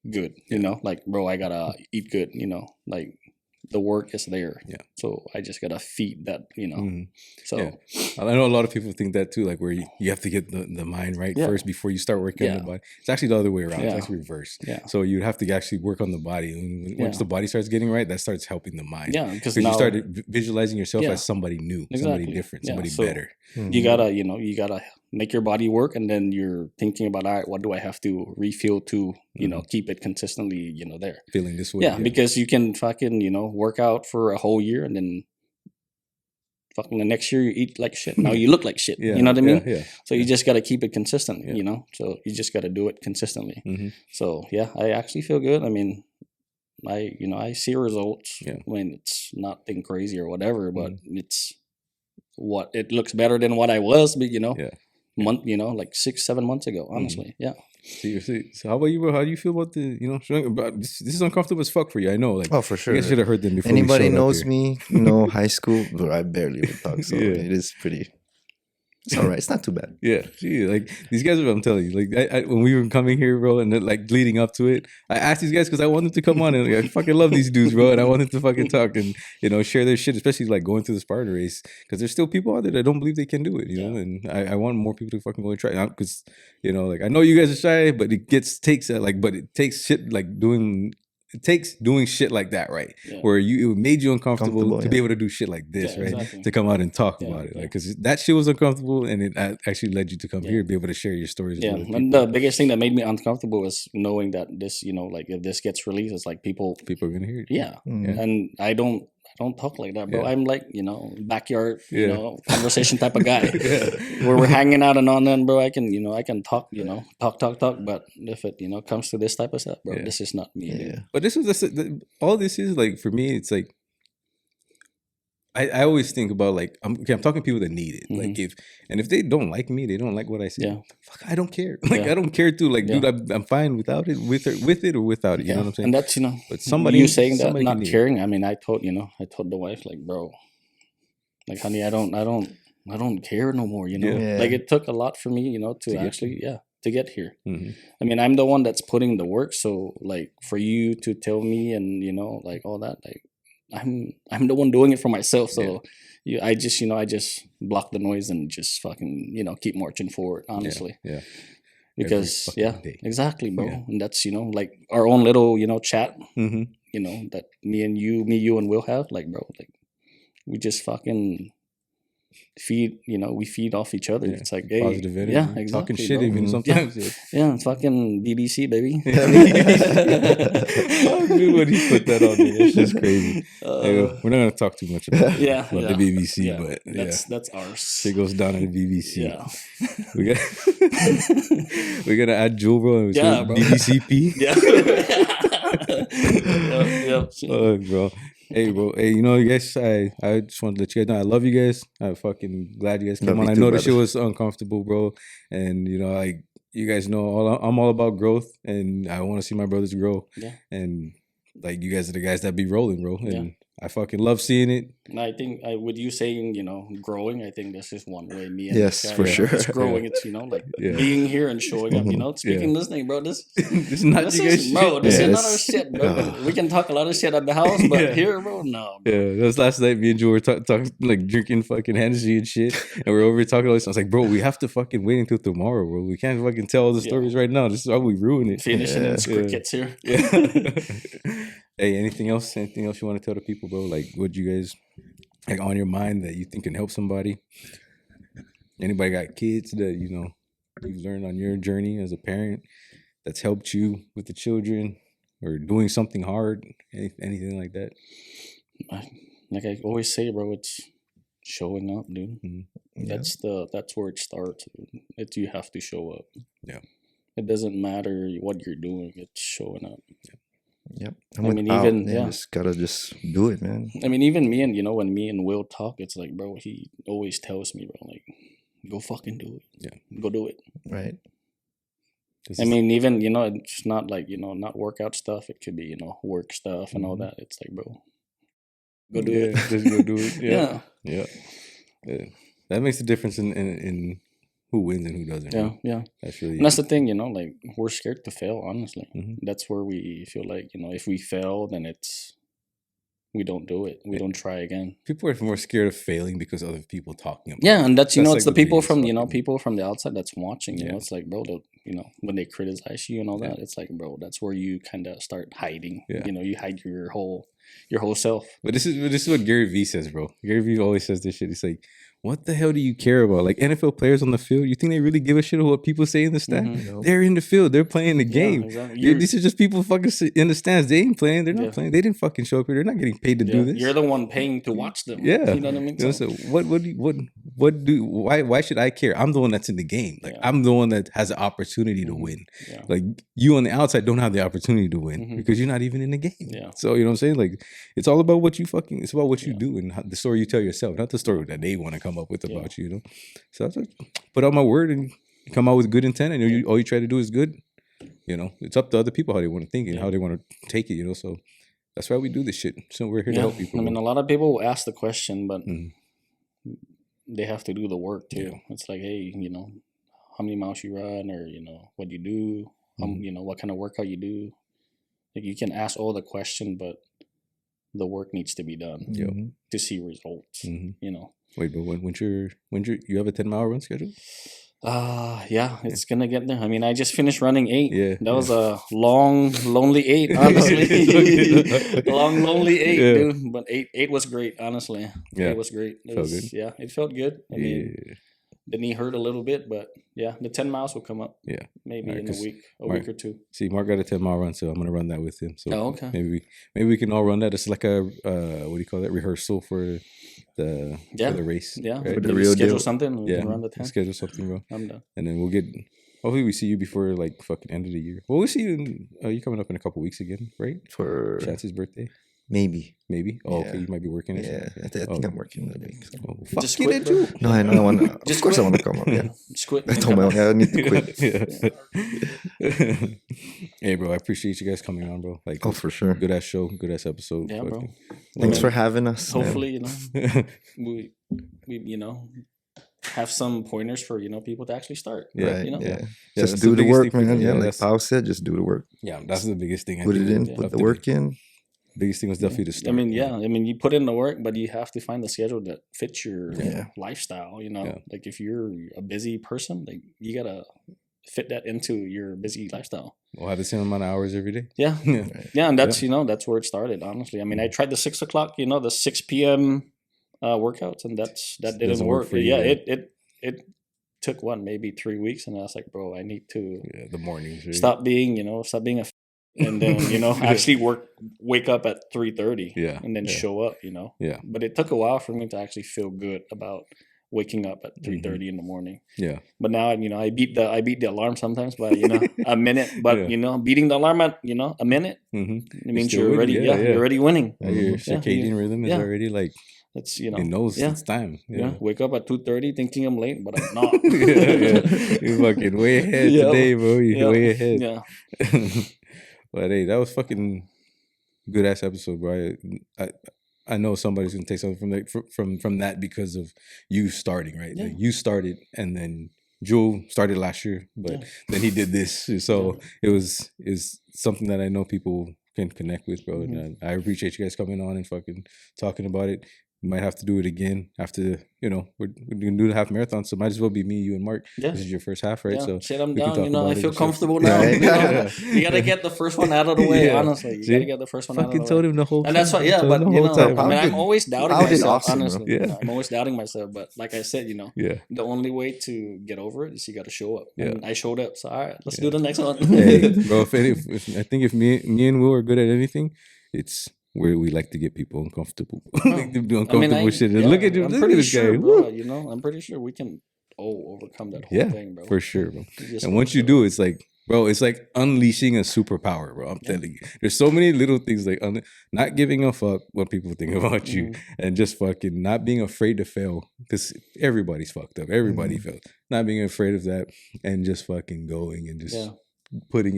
good, you know? Like, bro, I got to eat good, you know? Like, the work is there.
Yeah.
So I just gotta feed that, So
Yeah. I know a lot of people think that too, like where you have to get the mind right first before you start working on the body. It's actually the other way around. It's actually reverse.
Yeah.
So you have to actually work on the body. And once the body starts getting right, that starts helping the mind.
Yeah, because
you start visualizing yourself as somebody new, somebody
Exactly.
different, somebody better.
You gotta, you gotta make your body work, and then you're thinking about, all right, what do I have to refuel to, keep it consistently, there.
Feeling this way.
Yeah, because you can fucking, work out for a whole year, and then fucking the next year you eat like shit. Now you look like shit. You know what I mean?
Yeah.
So you just gotta keep it consistent, So you just gotta do it consistently. So yeah, I actually feel good. I mean, I see results when it's nothing crazy or whatever, but it's what it looks better than what I was, but like 6-7 months ago, honestly. Yeah.
So how about you, bro? How do you feel about this is uncomfortable as fuck for you? I know, like,
oh, for sure.
You guys should have heard them before.
Anybody knows me, high school, but I barely would talk, so it is pretty. It's all right. It's not too bad.
Yeah, gee, like these guys are. I'm telling you, like I when we were coming here, bro, and then, like leading up to it, I asked these guys because I wanted to come on and I fucking love these dudes, bro, and I wanted to fucking talk and share their shit, especially like going through the Spartan race because there's still people out there that don't believe they can do it, know, and I want more people to fucking go and try it because like I know you guys are shy, but it takes shit like doing. It takes doing shit like that, right? Where it made you uncomfortable to be able to do shit like this, right?
Exactly.
To come out and talk about it, like because that shit was uncomfortable, and it actually led you to come here, be able to share your stories.
Yeah, and the biggest thing that made me uncomfortable was knowing that this, like if this gets released, it's like people are gonna hear it. Yeah, and I don't talk like that, bro. I'm like, backyard, conversation type of guy. Where we're hanging out and on then, bro, I can talk, talk. But if it, comes to this type of stuff, bro, this is not me. Yeah.
But this was all this is like for me. It's like I always think about like I'm talking to people that need it. Like if they don't like me, they don't like what I say.
Yeah.
Fuck, I don't care. Like I don't care too. Like dude, I'm fine without it, with it or without it. You know what I'm saying?
And that's
But somebody
you saying that not caring. I mean, I told the wife like, bro, like honey, I don't care no more. Like it took a lot for me, to actually to get here. I mean, I'm the one that's putting the work. So like for you to tell me and like all that, like. I'm the one doing it for myself, so I just block the noise and just fucking keep marching forward. Honestly, because exactly, bro. And that's like our own little chat, that me, you, and Will have, like, bro, like we just fucking feed we feed off each other. It's like, hey,
positive energy,
exactly,
talking shit
bro.
even sometimes.
It's fucking BBC, baby.
Dude, when he put that on there, it's just crazy. We're not gonna talk too much about the BBC, but
that's ours.
Shit goes down on the BBC.
Yeah,
we're gonna add Jewel, bro.
Bro.
BBCP.
Oh,
bro. Hey, bro. Hey, you guys, I just want to let you guys know I love you guys. I'm fucking glad you guys came on. I know the shit was uncomfortable, bro. And, like, you guys know I'm all about growth, and I want to see my brothers grow. Yeah. And, like, you guys are the guys that be rolling, bro. And I fucking love seeing it.
And I think with you saying, growing, I think this is one way me and
yes, for sure.
It's growing. It's, like being here and showing up, speaking this thing, bro. This
is not
this
you guys
is, bro, this is not our shit, bro. We can talk a lot of shit at the house, but here, bro, no. Bro.
Yeah, that was last night. Me and Joe were talking, like drinking fucking Hennessy and shit. And we're over here talking all this. I was like, bro, we have to fucking wait until tomorrow, bro. We can't fucking tell all the stories right now. This is how we ruin it.
Finishing in crickets here.
Yeah. Hey, anything else? Anything else you want to tell the people, bro? Like, what you guys like on your mind that you think can help somebody? Anybody got kids that you've learned on your journey as a parent that's helped you with the children or doing something hard? Anything like that?
Like I always say, bro, it's showing up, dude. Mm-hmm. That's where it starts. You have to show up. Yeah. It doesn't matter what you're doing. It's showing up. Yeah.
Yep. I mean, even you just gotta do it, man.
I mean, even me and when me and Will talk, it's like, bro, he always tells me, bro, like, go fucking do it. Yeah. Go do it.
Right.
I mean, even it's not like not workout stuff. It could be work stuff and all that. It's like, bro, go do it.
Just go do it. Yeah. Yeah. That makes a difference in who wins and who doesn't.
Yeah,
right?
Yeah.
That's really.
And that's the thing, like we're scared to fail. Honestly, that's where we feel like if we fail, then we don't do it. We don't try again.
People are more scared of failing because other people talking about
Yeah, and that's
That's
it's
like
the
the
people
biggest
from
fucking-
people from the outside that's watching. You
Yeah.
know, it's like, bro, when they criticize you and all that, it's like, bro, that's where you kind of start hiding.
Yeah.
You know, you hide your whole self.
But this is what Gary Vee says, bro. Gary Vee always says this shit. He's like, what the hell do you care about? Like NFL players on the field, you think they really give a shit about what people say in the stand?
Mhm.
They're in the field. They're playing the game.
Yeah, exactly.
These are just people fucking in the stands. They ain't playing. They're not
Yeah.
playing. They didn't fucking show up here. They're not getting paid to do this.
You're the one paying to watch them.
Yeah.
You know what I mean?
You know, so why should I care? I'm the one that's in the game. Like
Yeah.
I'm the one that has the opportunity to
Mhm.
win.
Yeah.
Like you on the outside don't have the opportunity to win
Mhm.
because you're not even in the game.
Yeah.
So you know what I'm saying? Like it's all about what you it's about what you
Yeah.
do and the story you tell yourself, not the story that they want to come up with
Yeah.
about you. You know. So I was like, put out my word and come out with good intent, and all you try to do is good. You know, it's up to other people how they want to think and
Yeah.
how they want to take it. You know, so that's why we do this shit. So we're here to
Yeah.
help people.
I mean, a lot of people ask the question, but
Mhm.
they have to do the work too.
Yeah.
It's like, hey, how many miles you run, or what you do,
Mhm.
what kind of workout you do. Like you can ask all the question, but the work needs to be done
Yeah.
to see results.
Mhm.
You know.
Wait, but when's you have a 10-mile run schedule?
Yeah, it's gonna get there. I mean, I just finished running 8.
Yeah,
That was a long, lonely 8, honestly. Long, lonely 8,
Yeah.
dude. But 8 was great, honestly.
Yeah.
It was great. It
Felt
was,
good?
Yeah, it felt good. I mean, the knee hurt a little bit, but yeah, the 10 miles will come up.
Yeah.
Maybe
Alright,
in a
'cause
week,
Mark-
week or two.
See, Mark got a 10-mile run, so I'm gonna run that with him. So
Oh, okay.
maybe we can all run that. It's like a what do you call that? Rehearsal for the race.
Yeah,
right?
For the
maybe
real
schedule
deal.
something. And we
Yeah.
can run the 10.
Schedule something, bro,
I'm done.
and then we'll get. Hopefully, we see you before like fucking end of the year. Well, we'll see you. You coming up in a couple weeks again, right?
For
Chatz's birthday,
maybe.
maybe. Oh, okay.
Yeah.
You might be working. or
Yeah,
something.
I think
Oh.
I'm working that week. So.
Oh, fuck
Just
you,
quit,
did you?
bro.
No, I know. I want to.
Just
Of course, I
quit.
want to come up. Yeah.
Just quit.
I
and
told
come
my
up.
I need to quit.
Yeah. Hey, bro, I appreciate you guys coming on, bro. Like,
Oh, for sure.
good ass show, good ass episode.
Yeah, bro.
Thanks
Well,
for having us. man.
Hopefully, we have some pointers for people to actually start.
Yeah,
Right.
you know?
Yeah.
Yeah,
Just
that's
do
the
the
biggest
work,
thing for
man.
me.
Yeah,
Yeah,
like
that's-
Pao said, just do the work.
Yeah, that's the biggest thing. I
Put
think
it in.
of
Put the
today.
work in.
Biggest thing was definitely to
I
start.
mean, you put in the work, but you have to find the schedule that fits your
Yeah.
lifestyle.
Yeah.
Like if you're a busy person, like you gotta fit that into your busy lifestyle.
We'll have the same amount of hours every day.
Yeah,
Yeah.
yeah, and that's that's where it started. Honestly, I mean, I tried the 6 o'clock, the 6 p.m. Workouts, and that
Doesn't
didn't
work
work.
for you,
Yeah,
yeah.
it took maybe 3 weeks, and I was like, bro, I need to
Yeah, the mornings. Right?
stop being a and then actually wake up at 3:30
Yeah,
and then
yeah.
show up
Yeah,
but it took a while for me to actually feel good about waking up at
Mm-hmm.
3:30 in the morning.
yeah,
But now I beat the alarm sometimes by a minute, but
Yeah.
beating the alarm at a minute,
mm-hmm.
it means
still
you're already
winning, yeah.
you're already winning.
Your
Yeah,
circadian rhythm is
yeah.
already like
That's
it knows
yeah.
it's time.
Yeah, wake up at 2:30 thinking I'm late, but I'm not.
yeah. You're fucking way ahead
Yeah.
today, bro. You're
Yeah.
way ahead.
Yeah,
But hey, that was fucking good ass episode, bro. I know somebody's gonna take something from that because of you starting, right?
Yeah.
Like you started, and then Jewel started last year, but
Yeah.
then he did this, so is something that I know people can connect with, bro.
Mm-hmm.
And I appreciate you guys coming on and fucking talking about it. We might have to do it again after, we're gonna do the half marathon, so might as well be me, you, and Mark.
Yeah.
This is your first half, right?
yeah.
So
Shit, I'm
we can
down.
talk about
I
it
feel
and shit.
comfortable now.
Right.
You gotta get the first one out of the way.
Yeah.
Honestly, you
See?
gotta get the first one out of the
Fucking
way.
told him the whole time.
And that's why, yeah,
Told
but
him the
you
whole
know,
time.
I mean, I'm
did-
always doubting
Pao did
myself.
awesome, bro.
honestly,
Yeah.
I'm always doubting myself. But like I said,
Yeah.
the only way to get over it is you got to show up.
Yeah.
And I showed up. So all right, let's do the next one.
Hey, bro, if I think if me and Will are good at anything, it's where we like to get people uncomfortable. Make them do uncomfortable shit. And look at you.
I'm
Look at
pretty
this
sure,
guy.
bro.
Woo.
I'm pretty sure we can overcome that whole
Yeah,
thing, bro.
for sure, bro.
You just
And
gotta
once you
show
do,
up.
it's like, bro, it's like unleashing a superpower, bro. I'm telling you. There's so many little things like not giving a fuck what people think about you, and just fucking not being afraid to fail, because everybody's fucked up. Everybody fails. Not being afraid of that, and just fucking going and just
Yeah.
putting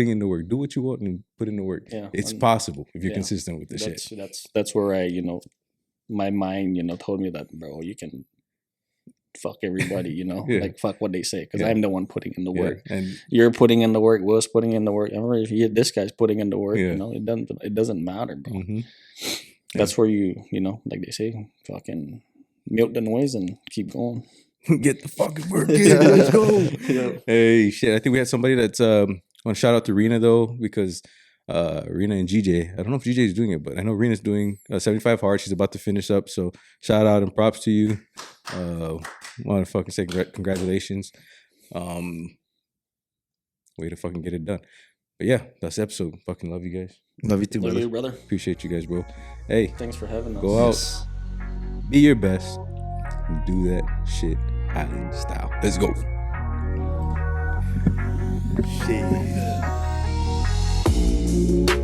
in the work. Do what you want and put in the work.
Yeah,
It's
and-
possible if you're
yeah.
consistent with the shit.
That's where I my mind told me that, bro, you can fuck everybody,
Yeah.
like fuck what they say, because
Yeah.
I'm the one putting in the
Yeah,
work.
and
You're putting in the work. Will's putting in the work. I remember this guy's putting in the work.
Yeah.
It doesn't matter, bro.
mhm.
That's where you know, like they say, fucking mute the noise and keep going.
Get the fucking work in. Let's go.
Yeah.
Hey, shit. I think we had somebody that's want to shout out to Rena though, because Rena and GJ. I don't know if GJ is doing it, but I know Rena's doing 75 hard. She's about to finish up. So shout out and props to you. Want to fucking say congratulations. Way to fucking get it done. But yeah, that's the episode. Fucking love you guys.
Love you too,
Love
brother.
you, brother.
Appreciate you guys, bro. Hey,
Thanks for having us.
go out, be your best, and do that shit island style. Let's go.
Shit.